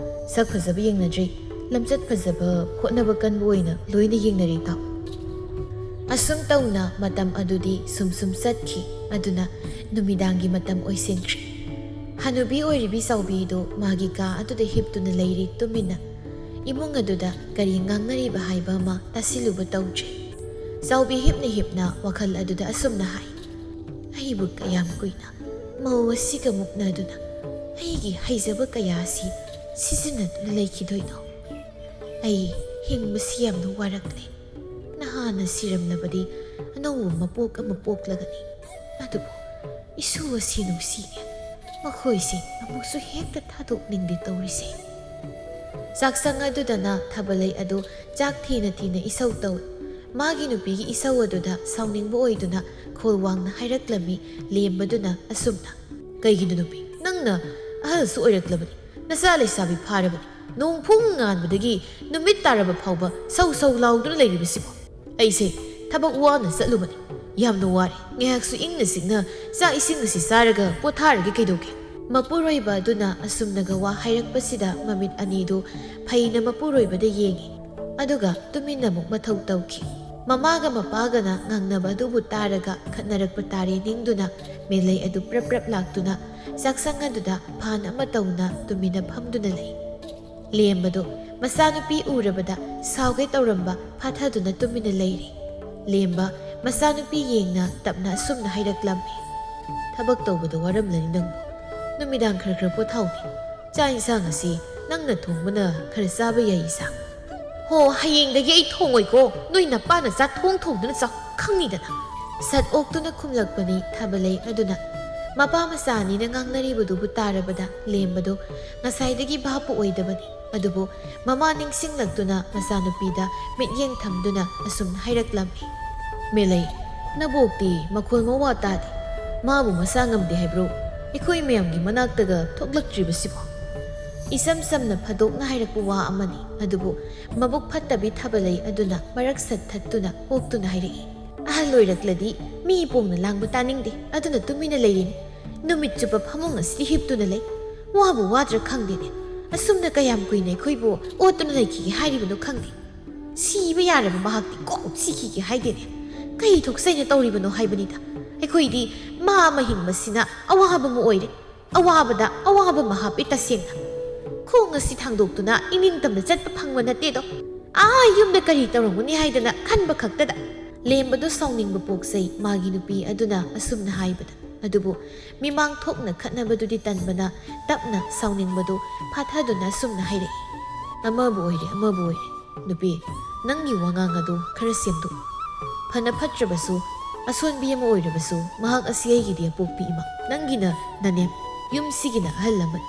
ꯁꯛ ꯐꯖꯕ ꯌꯦꯡꯅꯗ꯭ꯔꯤ, ꯂꯝꯆꯠ ꯐꯖꯕ, ꯍꯣꯠꯅꯕ ꯀꯟꯕ ꯑꯣꯏꯅ ꯂꯣꯏꯅ ꯌꯦꯡꯅꯔꯤ ꯏꯇꯥꯎ꯫ ꯑꯁꯨꯝ ꯇꯧꯅ ꯃꯇꯝ ꯑꯗꯨꯗꯤ ꯁꯨꯝ ꯆꯠꯈꯤ꯫ ꯑꯗꯨꯅ ꯅꯨꯃꯤꯗꯥꯡꯒꯤ ꯃꯇꯝ ꯑꯣꯏꯁꯤꯟꯈ꯭ꯔꯦ꯫ ꯍꯅꯨꯕꯤ ꯑꯣꯏꯔꯤꯕꯤ ꯆꯥꯎꯕꯤꯗꯨ ꯃꯥꯒꯤ ꯀꯥ ꯑꯗꯨꯗ ꯍꯤꯞꯇꯨꯅ ꯂꯩꯔꯤ ꯇꯨꯃꯤꯟꯅ꯫ ꯏꯃꯨꯡ ꯑꯗꯨꯗ ꯀꯔꯤ ꯉꯥꯡꯅꯔꯤꯕ ꯍꯥꯏꯕ ꯑꯃ ꯇꯥꯁꯤꯜꯂꯨꯕ ꯇꯧꯗ꯭ꯔꯤ꯫ ꯆꯥꯎꯕꯤ ꯍꯤꯞꯅ ꯋꯥꯈꯜ ꯑꯗꯨꯗ ꯑꯁꯨꯝꯅ ꯍꯥꯏ꯫ ꯑꯩꯕꯨ ꯀꯌꯥꯝ ꯀꯨꯏꯅ ꯃꯧ ꯑꯁꯤꯒ ꯃꯨꯛꯅꯗꯨꯅ ꯑꯩꯒꯤ ꯍꯩꯖꯕ ꯀꯌꯥ ꯑꯁꯤ ꯁꯤꯖꯤꯟꯅꯗꯨꯅ ꯂꯩꯈꯤꯗꯣꯏꯅꯣ? ꯑꯩ ꯍꯤꯡꯕꯁꯤ ꯌꯥꯝꯅ ꯋꯥꯔꯛꯂꯦ꯫ ꯅꯍꯥꯟꯅ ꯁꯤꯔꯝꯂꯕꯗꯤ ꯑꯅꯧꯕ ꯃꯄꯣꯛ ꯑꯃ ꯄꯣꯛꯂꯒꯅꯤ꯫ ꯑꯗꯨꯕꯨ ꯏꯁꯨ ꯑꯁꯤ ꯅꯨꯡꯁꯤꯅꯦ, ꯃꯈꯣꯏꯁꯤ ꯑꯃꯨꯛꯁꯨ ꯍꯦꯛꯇ ꯊꯥꯗꯣꯛꯅꯤꯡꯗꯦ ꯇꯧꯔꯤꯁꯦ꯫ ꯆꯥꯛꯁꯪ ꯑꯗꯨꯗꯅ ꯊꯥꯕꯂꯩ ꯑꯗꯨ ꯆꯥꯛ ꯊꯤꯅ ꯏꯁꯧ ꯇꯧꯏ꯫ ꯃꯥꯒꯤ ꯅꯨꯄꯤꯒꯤ ꯏꯁꯧ ꯑꯗꯨꯗ ꯁꯥꯎꯅꯤꯡꯕ ꯑꯣꯏꯗꯨꯅ ꯈꯣꯜ ꯋꯥꯡꯅ ꯍꯥꯏꯔꯛꯂꯝꯃꯤ ꯂꯦꯝꯕꯗꯨꯅ ꯑꯁꯨꯝꯅ꯫ ꯀꯩꯒꯤꯅꯣ ꯅꯨꯄꯤ, ꯅꯪꯅ ꯑꯍꯜꯁꯨ ꯑꯣꯏꯔꯛꯂꯕꯅꯤ, ꯅꯆꯥ ꯂꯩꯁꯥꯕꯤ ꯐꯥꯔꯕꯅꯤ, ꯅꯣꯡꯐꯨꯡ ꯉꯥꯟꯕꯗꯒꯤ ꯅꯨꯃꯤꯠ ꯇꯥꯔꯕ ꯐꯥꯎꯕ ꯁꯧ ꯂꯥꯎꯗꯨꯅ ꯂꯩꯔꯤꯕꯁꯤꯕꯣ? ꯑꯩꯁꯦ ꯊꯕꯛ ꯋꯥꯅ ꯆꯠꯂꯨꯕꯅꯤ, ꯌꯥꯝꯅ ꯋꯥꯔꯦ, ꯉꯥꯏꯍꯥꯛꯁꯨ ꯏꯪꯅ ꯆꯤꯛꯅ ꯆꯥꯛ ꯏꯁꯤꯡ ꯑꯁꯤ ꯆꯥꯔꯒ ꯄꯣꯊꯥꯔꯒꯦ ꯀꯩꯗꯧꯒꯦ? ꯃꯄꯨꯔꯣꯏꯕ ꯑꯗꯨꯅ ꯑꯁꯨꯝꯅꯒ ꯋꯥ ꯍꯥꯏꯔꯛꯄꯁꯤꯗ ꯃꯃꯤꯠ ꯑꯅꯤꯗꯨ ꯐꯩꯅ ꯃꯄꯨꯔꯣꯏꯕꯗ ꯌꯦꯡꯉꯤ꯫ ꯑꯗꯨꯒ ꯇꯨꯃꯤꯟꯅ ꯑꯃꯨꯛ ꯃꯊꯧ ꯇꯧꯈꯤ꯫ ꯃꯃꯥꯒ ꯃꯄꯥꯒꯅ ꯉꯥꯡꯅꯕ ꯑꯗꯨꯕꯨ ꯇꯥꯔꯒ ꯈꯠꯅꯔꯛꯄ ꯇꯥꯔꯦ ꯅꯤꯡꯗꯨꯅ ꯃꯦꯂꯩ ꯑꯗꯨ ꯄ꯭ꯔꯞ ꯂꯥꯛꯇꯨꯅ ꯆꯥꯛꯁꯪ ꯑꯗꯨꯗ ꯐꯥꯟ ꯑꯃ ꯇꯧꯅ ꯇꯨꯃꯤꯟꯅ ꯐꯝꯗꯨꯅ ꯂꯩ꯫ ꯂꯦꯝꯕꯗꯣ ꯃꯆꯥꯅꯨꯄꯤ ꯎꯔꯕꯗ ꯁꯥꯎꯒꯦ ꯇꯧꯔꯝꯕ ꯐꯥꯊꯗꯨꯅ ꯇꯨꯃꯤꯟꯅ ꯂꯩꯔꯤ꯫ ꯂꯦꯝꯕ ꯃꯆꯥꯅꯨꯄꯤ ꯌꯦꯡꯅ ꯇꯞꯅ ꯑꯁꯨꯝꯅ ꯍꯥꯏꯔꯛꯂꯝꯃꯤ꯫ ꯊꯕꯛ ꯇꯧꯕꯗ ꯋꯥꯔꯝꯂꯅꯤ ꯅꯪꯕꯨ, ꯅꯨꯃꯤꯗꯥꯡ ꯈꯔ ꯄꯣꯊꯥꯎꯅꯦ꯫ ꯆꯥꯛ ꯏꯟꯁꯥꯡ ꯑꯁꯤ ꯅꯪꯅ ꯊꯣꯡꯕꯅ ꯈꯔ ꯆꯥꯕ ꯌꯥꯏ ꯏꯁꯥ꯫ ꯍꯣ, ꯍꯌꯦꯡꯗꯒꯤ ꯑꯩ ꯊꯣꯡꯉꯣꯏꯀꯣ, ꯅꯣꯏ ꯅꯄꯥꯅ ꯆꯥꯛ ꯊꯣꯡꯗꯨꯅ ꯆꯥꯎ ꯈꯪꯅꯤꯗꯅ꯫ ꯁꯠ ꯑꯣꯛꯇꯨꯅ ꯈꯨꯝꯂꯛꯄꯅꯤ ꯊꯥꯕꯂꯩ ꯑꯗꯨꯅ꯫ ꯃꯄꯥ ꯃꯆꯥꯅꯤꯅ ꯉꯥꯡꯅꯔꯤꯕꯗꯨꯕꯨ ꯇꯥꯔꯕꯗ ꯂꯦꯝꯕꯗꯣ ꯉꯁꯥꯏꯗꯒꯤ ꯚꯥꯞꯄꯨ ꯑꯣꯏꯗꯕꯅꯤ꯫ ꯑꯗꯨꯕꯨ ꯃꯃꯥ ꯅꯤꯡꯁꯤꯡꯂꯛꯇꯨꯅ ꯃꯆꯥꯅꯨꯄꯤꯗ ꯃꯤꯠꯌꯦꯡ ꯊꯝꯗꯨꯅ ꯑꯁꯨꯝꯅ ꯍꯥꯏꯔꯛꯂꯝꯃꯤ꯫ ꯃꯦꯂꯩ, ꯅꯕꯣꯛꯇꯤ ꯃꯈꯣꯜ ꯃꯋꯥ ꯇꯥꯗꯦ꯫ ꯃꯥꯕꯨ ꯃꯁꯥ ꯉꯝꯗꯦ ꯍꯥꯏꯕ꯭ꯔꯣ? ꯑꯩꯈꯣꯏ ꯃꯌꯥꯝꯒꯤ ꯃꯅꯥꯛꯇꯒ ꯊꯣꯛꯂꯛꯇ꯭ꯔꯤꯕꯁꯤꯕꯣ? ꯏꯁꯝ ꯁꯝꯅ ꯐꯥꯗꯣꯛꯅ ꯍꯥꯏꯔꯛꯄ ꯋꯥ ꯑꯃꯅꯤ꯫ ꯑꯗꯨꯕꯨ ꯃꯕꯨꯛ ꯐꯠꯇꯕꯤ ꯊꯥꯕꯂꯩ ꯑꯗꯨꯅ ꯃꯔꯛ ꯁꯠꯊꯠꯇꯨꯅ ꯑꯣꯛꯇꯨꯅ ꯍꯥꯏꯔꯛꯏ꯫ ꯑꯍꯜ ꯑꯣꯏꯔꯛꯂꯗꯤ ꯃꯤ ꯄꯣꯡꯅ ꯂꯥꯡꯕ ꯇꯥꯅꯤꯡꯗꯦ, ꯑꯗꯨꯅ ꯇꯨꯃꯤꯟꯅ ꯂꯩꯔꯤꯅꯤ꯫ ꯅꯨꯃꯤꯠ ꯆꯨꯞꯄ ꯐꯃꯨꯡ ꯑꯁꯤꯗ ꯍꯤꯞꯇꯨꯅ ꯂꯩ꯫ ꯋꯥꯕꯨ ꯋꯥꯗ꯭ꯔꯥ ꯈꯪꯗꯦꯅꯦ꯫ ꯑꯁꯨꯝꯅ ꯀꯌꯥꯝ ꯀꯨꯏꯅ ꯑꯩꯈꯣꯏꯕꯨ ꯑꯣꯠꯇꯨꯅ ꯂꯩꯈꯤꯒꯦ ꯍꯥꯏꯔꯤꯕꯅꯣ ꯈꯪꯗꯦ꯫ ꯁꯤꯕ ꯌꯥꯔꯕ ꯃꯍꯥꯛꯇꯤ ꯀꯣꯛ ꯁꯤꯈꯤꯒꯦ ꯍꯥꯏꯗꯦꯅꯦ꯫ ꯀꯩ ꯊꯣꯛꯆꯩꯅ ꯇꯧꯔꯤꯕꯅꯣ ꯍꯥꯏꯕꯅꯤꯗ꯫ ꯑꯩꯈꯣꯏꯗꯤ ꯃꯥ ꯑꯃ ꯍꯤꯡꯕꯁꯤꯅ ꯑꯋꯥꯕ ꯑꯃ ꯑꯣꯏꯔꯦ꯫ ꯑꯋꯥꯕꯗ ꯑꯋꯥꯕ ꯑꯃ ꯍꯥꯞꯄꯤ ꯇꯁꯦꯡꯅ꯫ ꯈꯣꯡ ꯑꯁꯤ ꯊꯥꯡꯗꯣꯛꯇꯨꯅ ꯏꯅꯤꯡꯇꯝꯅ ꯆꯠꯄ ꯐꯪꯕ ꯅꯠꯇꯦꯗꯣ꯫ ꯌꯨꯝꯗ ꯀꯔꯤ ꯇꯧꯔꯝꯒꯅꯤ ꯍꯥꯏꯗꯅ ꯈꯟꯕ ꯈꯛꯇꯗ꯫ ꯂꯦꯝꯕꯗꯨ ꯁꯥꯎꯅꯤꯡꯕ ꯄꯣꯛꯆꯩ ꯃꯥꯒꯤ ꯅꯨꯄꯤ ꯑꯗꯨꯅ ꯑꯁꯨꯝꯅ ꯍꯥꯏꯕꯗ꯫ ꯑꯗꯨꯕꯨ ꯃꯤꯃꯥꯡ ꯊꯣꯛꯅ ꯈꯠꯅꯕꯗꯨꯗꯤ ꯇꯟꯕꯅ ꯇꯞꯅ ꯁꯥꯎꯅꯤꯡꯕꯗꯨ ꯐꯥꯊꯗꯨꯅ ꯑꯁꯨꯝꯅ ꯍꯥꯏꯔꯛꯏ꯫ ꯑꯃꯕꯨ ꯑꯣꯏꯔꯦ ꯑꯃꯕꯨ ꯑꯣꯏꯔꯦ, ꯅꯨꯄꯤ, ꯅꯪꯒꯤ ꯋꯥꯉꯥꯡ ꯑꯗꯨ ꯈꯔ ꯁꯦꯝꯗꯣꯛꯎ꯫ ꯐꯅ ꯐꯠꯇ꯭ꯔꯕꯁꯨ ꯑꯁꯣꯟꯕꯤ ꯑꯃ ꯑꯣꯏꯔꯕꯁꯨ ꯃꯍꯥꯛ ꯑꯁꯤ ꯑꯩꯒꯤꯗꯤ ꯑꯄꯣꯛꯄꯤ ꯏꯃꯥ, ꯅꯪꯒꯤꯅ ꯅꯅꯦꯝ, ꯌꯨꯝꯁꯤꯒꯤꯅ ꯑꯍꯜ ꯂꯃꯟ꯫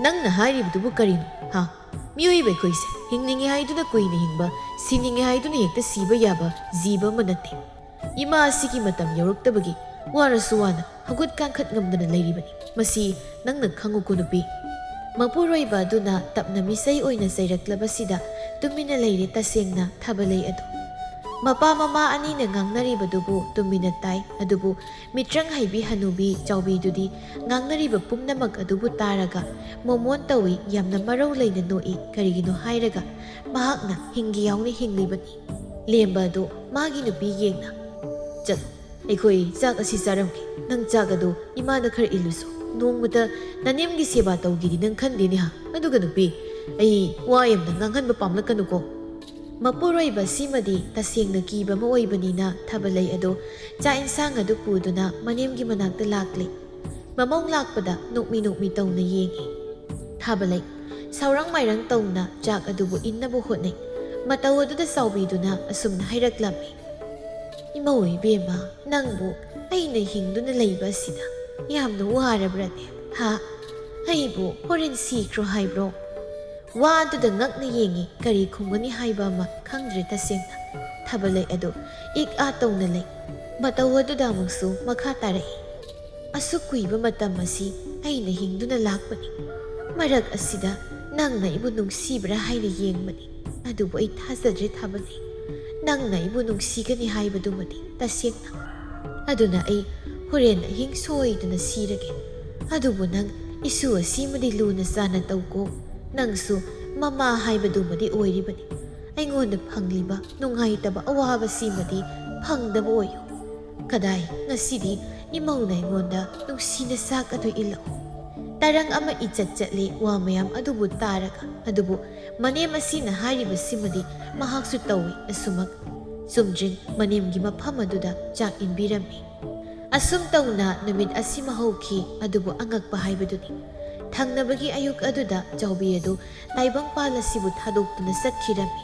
ꯅꯪꯅ ꯍꯥꯏꯔꯤꯕꯗꯨꯕꯨ ꯀꯔꯤꯅꯣ? ꯃꯤꯑꯣꯏꯕ ꯑꯩꯈꯣꯏꯁꯦ ꯍꯤꯡꯅꯤꯡꯉꯦ ꯍꯥꯏꯗꯨꯅ ꯀꯨꯏꯅ ꯍꯤꯡꯕ, ꯁꯤꯅꯤꯡꯉꯦ ꯍꯥꯏꯗꯨꯅ ꯍꯦꯛꯇ ꯁꯤꯕ ꯌꯥꯕ ꯖꯤꯕ ꯑꯃ ꯅꯠꯇꯦ꯫ ꯏꯃꯥ ꯑꯁꯤꯒꯤ ꯃꯇꯝ ꯌꯧꯔꯛꯇꯕꯒꯤ ꯋꯥꯔꯁꯨ ꯋꯥꯅ ꯍꯧꯒꯠ ꯀꯥꯡꯈꯠ ꯉꯝꯗꯅ ꯂꯩꯔꯤꯕꯅꯤ꯫ ꯃꯁꯤ ꯅꯪꯅ ꯈꯪꯉꯨꯀꯣ ꯅꯨꯄꯤ꯫ ꯃꯄꯨꯔꯣꯏꯕ ꯑꯗꯨꯅ ꯇꯞꯅ ꯃꯤꯆꯩ ꯑꯣꯏꯅ ꯆꯩꯔꯛꯂꯕꯁꯤꯗ ꯇꯨꯃꯤꯟꯅ ꯂꯩꯔꯦ ꯇꯁꯦꯡꯅ ꯊꯥꯕꯂꯩ ꯑꯗꯨ꯫ ꯃꯄꯥ ꯃꯃꯥ ꯑꯅꯤꯅ ꯉꯥꯡꯅꯔꯤꯕꯗꯨꯕꯨ ꯇꯨꯃꯤꯟꯅ ꯇꯥꯏ꯫ ꯑꯗꯨꯕꯨ ꯃꯤꯇ꯭ꯔꯪ ꯍꯩꯕꯤ ꯍꯅꯨꯕꯤ ꯆꯥꯎꯕꯤꯗꯨꯗꯤ ꯉꯥꯡꯅꯔꯤꯕ ꯄꯨꯝꯅꯃꯛ ꯑꯗꯨꯕꯨ ꯇꯥꯔꯒ ꯃꯣꯃꯣꯟ ꯇꯧꯏ, ꯌꯥꯝꯅ ꯃꯔꯧ ꯂꯩꯅ ꯅꯣꯛꯏ꯫ ꯀꯔꯤꯒꯤꯅꯣ ꯍꯥꯏꯔꯒ ꯃꯍꯥꯛꯅ ꯍꯤꯡꯒꯦ ꯌꯥꯎꯅ ꯍꯤꯡꯂꯤꯕꯅꯤ꯫ ꯂꯦꯝꯕ ꯑꯗꯨ ꯃꯥꯒꯤ ꯅꯨꯄꯤ ꯌꯦꯡꯅ, ꯆꯠꯂꯣ, ꯑꯩꯈꯣꯏ ꯆꯥꯛ ꯑꯁꯤ ꯆꯥꯔꯝꯒꯦ꯫ ꯅꯪ ꯆꯥꯛ ꯑꯗꯨ ꯏꯃꯥꯗ ꯈꯔ ꯏꯜꯂꯨꯁꯨ꯫ ꯅꯣꯡꯃꯇ ꯅꯅꯦꯝꯒꯤ ꯁꯦꯕꯥ ꯇꯧꯒꯦꯗꯤ ꯅꯪ ꯈꯟꯗꯦꯅꯦ ꯑꯗꯨꯒ ꯅꯨꯄꯤ, ꯑꯩ ꯋꯥ ꯌꯥꯝꯅ ꯉꯥꯡꯍꯟꯕ ꯄꯥꯝꯂꯛꯀꯅꯨꯀꯣ꯫ ꯃꯄꯨꯔꯣꯏꯕ ꯁꯤꯃꯗꯤ ꯇꯁꯦꯡꯅ ꯀꯤꯕ ꯑꯃ ꯑꯣꯏꯕꯅꯤꯅ ꯊꯥꯕꯂꯩ ꯑꯗꯨ ꯆꯥꯛ ꯏꯟꯁꯥꯡ ꯑꯗꯨ ꯄꯨꯗꯨꯅ ꯃꯅꯦꯝꯒꯤ ꯃꯅꯥꯛꯇ ꯂꯥꯛꯂꯤ꯫ ꯃꯃꯧ ꯂꯥꯛꯄꯗ ꯅꯣꯛꯃꯤ ꯅꯣꯛꯃꯤ ꯇꯧꯅ ꯌꯦꯡꯏ꯫ ꯊꯥꯕꯂꯩ ꯁꯥꯎꯔꯪ ꯃꯥꯏꯔꯪ ꯇꯧꯅ ꯆꯥꯛ ꯑꯗꯨꯕꯨ ꯏꯟꯅꯕ ꯍꯣꯠꯅꯩ꯫ ꯃꯇꯧ ꯑꯗꯨꯗ ꯆꯥꯎꯕꯤꯗꯨꯅ ꯑꯁꯨꯝꯅ ꯍꯥꯏꯔꯛꯂꯝꯃꯤ꯫ ꯏꯃꯧ ꯏꯕꯦꯝꯃ, ꯅꯪꯕꯨ ꯑꯩꯅ ꯍꯤꯡꯗꯨꯅ ꯂꯩꯕ ꯑꯁꯤꯗ ꯌꯥꯝꯅ ꯋꯥꯔꯕ꯭ꯔꯅꯦ? ꯑꯩꯕꯨ ꯍꯣꯔꯦꯟ ꯁꯤꯈ꯭ꯔꯣ ꯍꯥꯏꯕ꯭ꯔꯣ? ꯋꯥ ꯑꯗꯨꯗ ꯉꯛꯅ ꯌꯦꯡꯏ꯫ ꯀꯔꯤ ꯈꯨꯝꯒꯅꯤ ꯍꯥꯏꯕ ꯑꯃ ꯈꯪꯗ꯭ꯔꯦ ꯇꯁꯦꯡꯅ꯫ ꯊꯥꯕꯂꯩ ꯑꯗꯨ ꯏꯛ ꯇꯧꯅ ꯂꯩ꯫ ꯃꯇꯧ ꯑꯗꯨꯗ ꯑꯃꯨꯛꯁꯨ ꯃꯈꯥ ꯇꯥꯔꯛꯏ꯫ ꯑꯁꯨꯛ ꯀꯨꯏꯕ ꯃꯇꯝ ꯑꯁꯤ ꯑꯩꯅ ꯍꯤꯡꯗꯨꯅ ꯂꯥꯛꯄꯅꯤ꯫ ꯃꯔꯛ ꯑꯁꯤꯗ ꯅꯪꯅ ꯑꯩꯕꯨ ꯅꯨꯡꯁꯤꯕ꯭ꯔꯥ ꯍꯥꯏꯅ ꯌꯦꯡꯕꯅꯤ꯫ ꯑꯗꯨꯕꯨ ꯑꯩ ꯊꯥꯖꯗ꯭ꯔꯦ ꯊꯥꯕꯂꯩ, ꯅꯪꯅ ꯑꯩꯕꯨ ꯅꯨꯡꯁꯤꯒꯅꯤ ꯍꯥꯏꯕꯗꯨꯃꯗꯤ ꯇꯁꯦꯡꯅ꯫ ꯑꯗꯨꯅ ꯑꯩ ꯍꯣꯔꯦꯟ ꯑꯍꯤꯡ ꯁꯣꯏꯗꯅ ꯁꯤꯔꯒꯦ꯫ ꯑꯗꯨꯕꯨ ꯅꯪ ꯏꯁꯨ ꯑꯁꯤꯃꯗꯤ ꯂꯨꯅ ꯆꯥꯅ ꯇꯧꯀꯣ꯫ ꯅꯪꯁꯨ ꯃꯃꯥ ꯍꯥꯏꯕꯗꯨꯃꯗꯤ ꯑꯣꯏꯔꯤꯕꯅꯤ꯫ ꯑꯩꯉꯣꯟꯗ ꯐꯪꯂꯤꯕ ꯅꯨꯡꯉꯥꯏꯇꯕ ꯑꯋꯥꯕꯁꯤꯃꯗꯤ ꯐꯪꯗꯕ ꯑꯣꯏꯌꯨ꯫ ꯀꯗꯥꯏ, ꯉꯁꯤꯗꯤ ꯏꯃꯧꯅ ꯑꯩꯉꯣꯟꯗ ꯅꯨꯡꯁꯤꯅ ꯆꯥꯛ ꯑꯗꯨ ꯏꯜꯂꯛꯎ꯫ ꯇꯔꯪ ꯑꯃ ꯏꯆꯠ ꯆꯠꯂꯤ ꯋꯥ ꯃꯌꯥꯝ ꯑꯗꯨꯕꯨ ꯇꯥꯔꯒ꯫ ꯑꯗꯨꯕꯨ ꯃꯅꯦꯝ ꯑꯁꯤꯅ ꯍꯥꯏꯔꯤꯕꯁꯤꯃꯗꯤ ꯃꯍꯥꯛꯁꯨ ꯇꯧꯏ ꯑꯁꯨꯃꯛ꯫ ꯆꯨꯝꯗ꯭ꯔꯤꯡ ꯃꯅꯦꯝꯒꯤ ꯃꯐꯝ ꯑꯗꯨꯗ ꯆꯥꯛ ꯏꯟꯕꯤꯔꯝꯃꯤ꯫ ꯑꯁꯨꯝ ꯇꯧꯅ ꯅꯨꯃꯤꯠ ꯑꯁꯤꯃ ꯍꯧꯈꯤ꯫ ꯑꯗꯨꯕꯨ ꯑꯉꯛꯄ ꯍꯥꯏꯕꯗꯨꯅꯤ, ꯊꯪꯅꯕꯒꯤ ꯑꯌꯨꯛ ꯑꯗꯨꯗ ꯆꯥꯎꯕꯤ ꯑꯗꯨ ꯇꯥꯏꯕꯪꯄꯥꯜ ꯑꯁꯤꯕꯨ ꯊꯥꯗꯣꯛꯇꯨꯅ ꯆꯠꯈꯤꯔꯝꯃꯤ꯫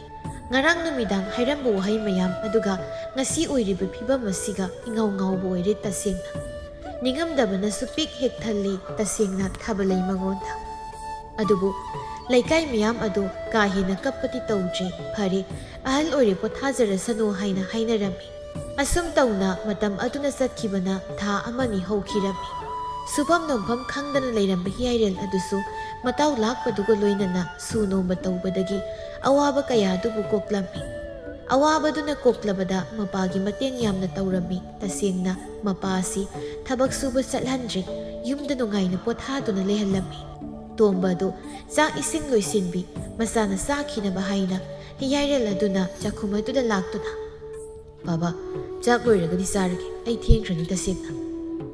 ꯉꯔꯥꯡ ꯅꯨꯃꯤꯗꯥꯡ ꯍꯥꯏꯔꯝꯕ ꯋꯥꯍꯩ ꯃꯌꯥꯝ ꯑꯗꯨꯒ ꯉꯁꯤ ꯑꯣꯏꯔꯤꯕ ꯐꯤꯕꯝ ꯑꯁꯤꯒ ꯏꯉꯥꯎ ꯉꯥꯎꯕ ꯑꯣꯏꯔꯦ ꯇꯁꯦꯡꯅ꯫ ꯅꯤꯡꯉꯝꯗꯕꯅꯁꯨ ꯄꯤꯛ ꯍꯦꯛ ꯊꯜꯂꯤ ꯇꯁꯦꯡꯅ ꯊꯥꯕꯂꯩ ꯃꯉꯣꯟꯗ꯫ ꯑꯗꯨꯕꯨ ꯂꯩꯀꯥꯏ ꯃꯌꯥꯝ ꯑꯗꯨ ꯀꯥ ꯍꯦꯟꯅ ꯀꯞꯄꯗꯤ ꯇꯧꯗ꯭ꯔꯦ꯫ ꯐꯔꯦ, ꯑꯍꯜ ꯑꯣꯏꯔꯦ ꯄꯣꯊꯥꯖꯔꯁꯅꯨ ꯍꯥꯏꯅ ꯍꯥꯏꯅꯔꯝꯃꯤ꯫ ꯑꯁꯨꯝ ꯇꯧꯅ ꯃꯇꯝ ꯑꯗꯨꯅ ꯆꯠꯈꯤꯕꯅ ꯊꯥ ꯑꯃꯅꯤ ꯍꯧꯈꯤꯔꯝꯃꯤ꯫ ꯁꯨꯐꯝ ꯅꯣꯝꯐꯝ ꯈꯪꯗꯅ ꯂꯩꯔꯝꯕ ꯍꯤꯌꯥꯏꯔꯦꯜ ꯑꯗꯨꯁꯨ ꯃꯇꯥꯎ ꯂꯥꯛꯄꯗꯨꯒ ꯂꯣꯏꯅꯅ ꯁꯨ ꯅꯣꯝꯕ ꯇꯧꯕꯗꯒꯤ ꯑꯋꯥꯕ ꯀꯌꯥ ꯑꯗꯨꯕꯨ ꯀꯣꯛꯂꯝꯃꯤ꯫ ꯑꯋꯥꯕꯗꯨꯅ ꯀꯣꯛꯂꯕꯗ ꯃꯄꯥꯒꯤ ꯃꯇꯦꯡ ꯌꯥꯝꯅ ꯇꯧꯔꯝꯃꯤ꯫ ꯇꯁꯦꯡꯅ ꯃꯄꯥ ꯑꯁꯤ ꯊꯕꯛ ꯁꯨꯕ ꯆꯠꯍꯟꯗ꯭ꯔꯤ, ꯌꯨꯝꯗ ꯅꯨꯡꯉꯥꯏꯅ ꯄꯣꯊꯥꯗꯨꯅ ꯂꯩꯍꯜꯂꯝꯃꯤ꯫ ꯇꯣꯝꯕ ꯑꯗꯨ ꯆꯥꯛ ꯏꯁꯤꯡ ꯂꯣꯏꯁꯤꯟꯕꯤ ꯃꯆꯥꯅ ꯆꯥꯈꯤꯅꯕ ꯍꯥꯏꯅ ꯍꯤꯌꯥꯏꯔꯦꯜ ꯑꯗꯨꯅ ꯆꯥꯛꯈꯨꯝ ꯑꯗꯨꯗ ꯂꯥꯛꯇꯨꯅ, ꯕꯥꯕꯥ, ꯆꯥꯛ ꯂꯣꯏꯔꯒꯗꯤ ꯆꯥꯔꯒꯦ, ꯑꯩ ꯊꯦꯡꯈ꯭ꯔꯅꯤ ꯇꯁꯦꯡꯅ꯫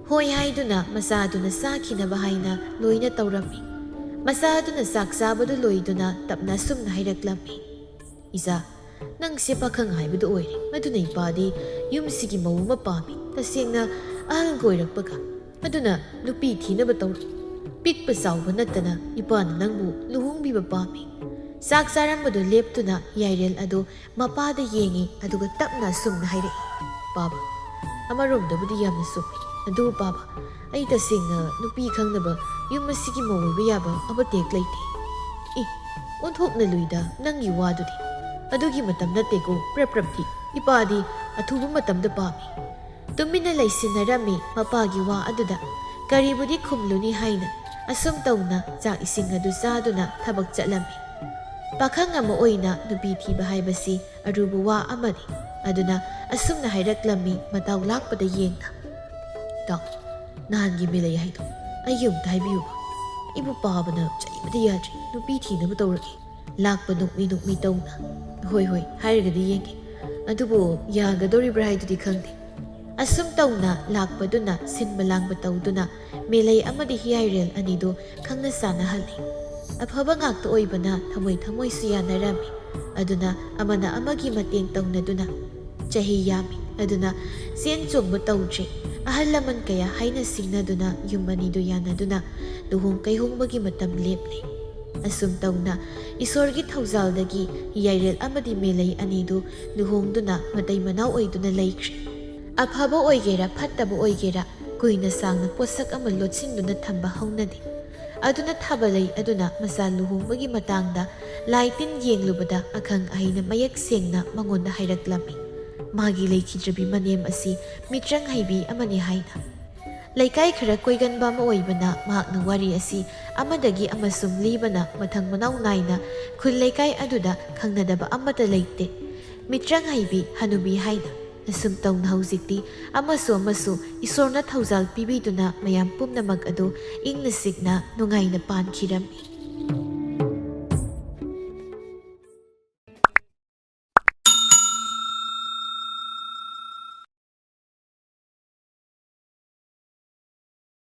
ꯍꯣꯏ ꯍꯥꯏꯗꯨꯅ ꯃꯆꯥ ꯑꯗꯨꯅ ꯆꯥꯈꯤꯅꯕ ꯍꯥꯏꯅ ꯂꯣꯏꯅ ꯇꯧꯔꯝꯃꯤ꯫ ꯃꯆꯥ ꯑꯗꯨꯅ ꯆꯥꯛ ꯆꯥꯕꯗꯨ ꯂꯣꯏꯗꯨꯅ ꯇꯞꯅ ꯑꯁꯨꯝꯅ ꯍꯥꯏꯔꯛꯂꯝꯃꯤ꯫ ꯏꯆꯥ, ꯅꯪꯁꯦ ꯄꯥꯈꯪ ꯍꯥꯏꯕꯗꯨ ꯑꯣꯏꯔꯦ꯫ ꯑꯗꯨꯅ ꯏꯄꯥꯗꯤ ꯌꯨꯝꯁꯤꯒꯤ ꯃꯧ ꯑꯃ ꯄꯥꯝꯃꯤ ꯇꯁꯦꯡꯅ ꯑꯍꯜꯒ ꯑꯣꯏꯔꯛꯄꯒ꯫ ꯑꯗꯨꯅ ꯅꯨꯄꯤ ꯊꯤꯅꯕ ꯇꯧꯔꯣ꯫ ꯄꯤꯛꯄ ꯆꯥꯎꯕ ꯅꯠꯇꯅ ꯏꯄꯥꯅ ꯅꯪꯕꯨ ꯂꯨꯍꯣꯡꯕꯤꯕ ꯄꯥꯝꯃꯤ꯫ ꯆꯥꯛ ꯆꯥꯔꯝꯕꯗꯨ ꯂꯦꯞꯇꯨꯅ ꯍꯤꯌꯥꯏꯔꯦꯜ ꯑꯗꯨ ꯃꯄꯥꯗ ꯌꯦꯡꯏ꯫ ꯑꯗꯨꯒ ꯇꯞꯅ ꯑꯁꯨꯝꯅ ꯍꯥꯏꯔꯛꯏ꯫ ꯕꯥꯕꯥ, ꯑꯃꯔꯣꯝꯗꯕꯨꯗꯤ ꯌꯥꯝꯅ ꯆꯨꯝꯃꯤ꯫ ꯑꯗꯨ ꯄꯥꯕ ꯑꯩ ꯇꯁꯦꯡꯅ ꯅꯨꯄꯤ ꯈꯪꯅꯕ ꯌꯨꯝ ꯑꯁꯤꯒꯤ ꯃꯧ ꯑꯣꯏꯕ ꯌꯥꯕ ꯑꯃꯇꯦꯛ ꯂꯩꯇꯦ ꯑꯣꯟꯊꯣꯛꯅ ꯂꯨꯏꯗ ꯅꯪꯒꯤ ꯋꯥꯗꯨꯗꯤ ꯑꯗꯨꯒꯤ ꯃꯇꯝ ꯅꯠꯇꯦꯀꯣ ꯄ꯭ꯔꯞꯗꯤ ꯏꯄꯥꯗꯤ ꯑꯊꯨꯕ ꯃꯇꯝꯗ ꯄꯥꯝꯃꯤ ꯇꯨꯃꯤꯟꯅ ꯂꯩꯁꯤꯟꯅꯔꯝꯃꯤ ꯃꯄꯥꯒꯤ ꯋꯥ ꯑꯗꯨꯗ ꯀꯔꯤꯕꯨꯗꯤ ꯈꯨꯝꯂꯨꯅꯤ ꯍꯥꯏꯅ ꯑꯁꯨꯝ ꯇꯧꯅ ꯆꯥꯛ ꯏꯁꯤꯡ ꯑꯗꯨ ꯆꯥꯗꯨꯅ ꯊꯕꯛ ꯆꯠꯂꯝꯃꯤ ꯄꯥꯈꯪ ꯑꯃ ꯑꯣꯏꯅ ꯅꯨꯄꯤ ꯊꯤꯕ ꯍꯥꯏꯕꯁꯤ ꯑꯔꯨꯕ ꯋꯥ ꯑꯃꯅꯤ ꯑꯗꯨꯅ ꯑꯁꯨꯝꯅ ꯍꯥꯏꯔꯛꯂꯝꯃꯤ ꯃꯇꯥꯎ ꯂꯥꯛꯄꯗ ꯌꯦꯡꯅ ꯇꯥꯎ ꯅꯍꯥꯟꯒꯤ ꯃꯦꯂꯩ ꯍꯥꯏꯗꯣ ꯑꯩꯒꯤ ꯑꯃꯨꯛꯇ ꯍꯥꯏꯕꯤꯌꯨꯕ ꯑꯩꯕꯨ ꯄꯥꯕꯅ ꯆꯩꯕꯗ ꯌꯥꯗ꯭ꯔꯤ ꯅꯨꯄꯤ ꯊꯤꯅꯕ ꯇꯧꯔꯒꯦ ꯂꯥꯛꯄ ꯅꯣꯛꯃꯤ ꯇꯧꯅ ꯍꯣꯏ ꯍꯥꯏꯔꯒꯗꯤ ꯌꯦꯡꯒꯦ ꯑꯗꯨꯕꯨ ꯌꯥꯒꯗꯧꯔꯤꯕ꯭ꯔꯥ ꯍꯥꯏꯗꯨꯗꯤ ꯈꯪꯗꯦ ꯑꯁꯨꯝ ꯇꯧꯅ ꯂꯥꯛꯄꯗꯨꯅ ꯁꯤꯟꯕ ꯂꯥꯡꯕ ꯇꯧꯗꯨꯅ ꯃꯦꯂꯩ ꯑꯃꯗꯤ ꯍꯤꯌꯥꯏꯔꯦꯜ ꯑꯅꯤꯗꯨ ꯈꯪꯅ ꯆꯥꯟꯅꯍꯜꯂꯤ ꯑꯐꯕ ꯉꯥꯛꯇ ꯑꯣꯏꯕꯅ ꯊꯃꯣꯏꯁꯨ ꯌꯥꯅꯔꯝꯃꯤ ꯑꯗꯨꯅ ꯑꯃꯅ ꯑꯃꯒꯤ ꯃꯇꯦꯡ ꯇꯧꯅꯗꯨꯅ ꯆꯍꯤ ꯌꯥꯝꯃꯤ ꯑꯗꯨꯅ ꯆꯦꯟ ꯆꯣꯡꯕ ꯇꯧꯗ꯭ꯔꯤ ꯑꯍꯜ ꯂꯃꯟ ꯀꯌꯥ ꯍꯥꯏꯅ ꯁꯤꯡꯅꯗꯨꯅ ꯌꯨꯝ ꯑꯅꯤꯗꯨ ꯌꯥꯅꯗꯨꯅ ꯂꯨꯍꯣꯡ ꯀꯩꯍꯣꯡꯕꯒꯤ ꯃꯇꯝ ꯂꯦꯞꯂꯤ ꯑꯁꯨꯝ ꯇꯧꯅ ꯏꯁꯣꯔꯒꯤ ꯊꯧꯖꯥꯜꯗꯒꯤ ꯍꯤꯌꯥꯏꯔꯦꯜ ꯑꯃꯗꯤ ꯃꯦꯂꯩ ꯑꯅꯤꯗꯨ ꯂꯨꯍꯣꯡꯗꯨꯅ ꯃꯇꯩ ꯃꯅꯥꯎ ꯑꯣꯏꯗꯨꯅ ꯂꯩꯈ꯭ꯔꯦ ꯑꯐꯕ ꯑꯣꯏꯒꯦꯔꯥ ꯐꯠꯇꯕ ꯑꯣꯏꯒꯦꯔꯥ ꯀꯨꯏꯅ ꯁꯥꯡꯅ ꯄꯣꯠꯁꯛ ꯑꯃ ꯂꯣꯠꯁꯤꯟꯗꯨꯅ ꯊꯝꯕ ꯍꯧꯅꯗꯦ ꯑꯗꯨꯅ ꯊꯥꯕꯜꯂꯩ ꯑꯗꯨꯅ ꯃꯆꯥ ꯂꯨꯍꯣꯡꯕꯒꯤ ꯃꯇꯥꯡꯗ ꯂꯥꯏ ꯇꯤꯟ ꯌꯦꯡꯂꯨꯕꯗ ꯑꯈꯪ ꯑꯍꯩꯅ ꯃꯌꯦꯛ ꯁꯦꯡꯅ ꯃꯉꯣꯟꯗ ꯍꯥꯏꯔꯛꯂꯝꯃꯤ ꯃꯥꯒꯤ ꯂꯩꯈꯤꯗ꯭ꯔꯕꯤ ꯃꯅꯦꯝ ꯑꯁꯤ ꯃꯤꯇ꯭ꯔꯪ ꯍꯩꯕꯤ ꯑꯃꯅꯤ ꯍꯥꯏꯅ ꯂꯩꯀꯥꯏ ꯈꯔ ꯀꯣꯏꯒꯟꯕ ꯑꯃ ꯑꯣꯏꯕꯅ ꯃꯍꯥꯛꯅ ꯋꯥꯔꯤ ꯑꯁꯤ ꯑꯃꯗꯒꯤ ꯑꯃꯁꯨꯡ ꯂꯤꯕꯅ ꯃꯊꯪ ꯃꯅꯥꯎ ナꯏꯅ ꯈꯨꯜ ꯂꯩꯀꯥꯏ ꯑꯗꯨꯗ ꯈꯪꯅꯗꯕ ꯑꯃꯠꯇ ꯂꯩꯇꯦ ꯃꯤꯇ꯭ꯔꯪ ꯍꯩꯕꯤ ꯍꯅꯨꯕꯤ ꯍꯥꯏꯅ ꯑꯁꯨꯝ ꯇꯧꯅ ꯍꯧꯖꯤꯛꯇꯤ ꯑꯃꯁꯨ ꯏꯁꯣꯔꯅ ꯊꯧꯖꯥꯜ ꯄꯤꯕꯤꯗꯨꯅ ꯃꯌꯥꯝ ꯄꯨꯝꯅꯃꯛ ꯑꯗꯨ ꯏꯪꯅ ꯆꯤꯛꯅ ꯅꯨꯡꯉꯥꯏꯅ ꯄꯥꯟꯈꯤꯔꯝꯃꯤ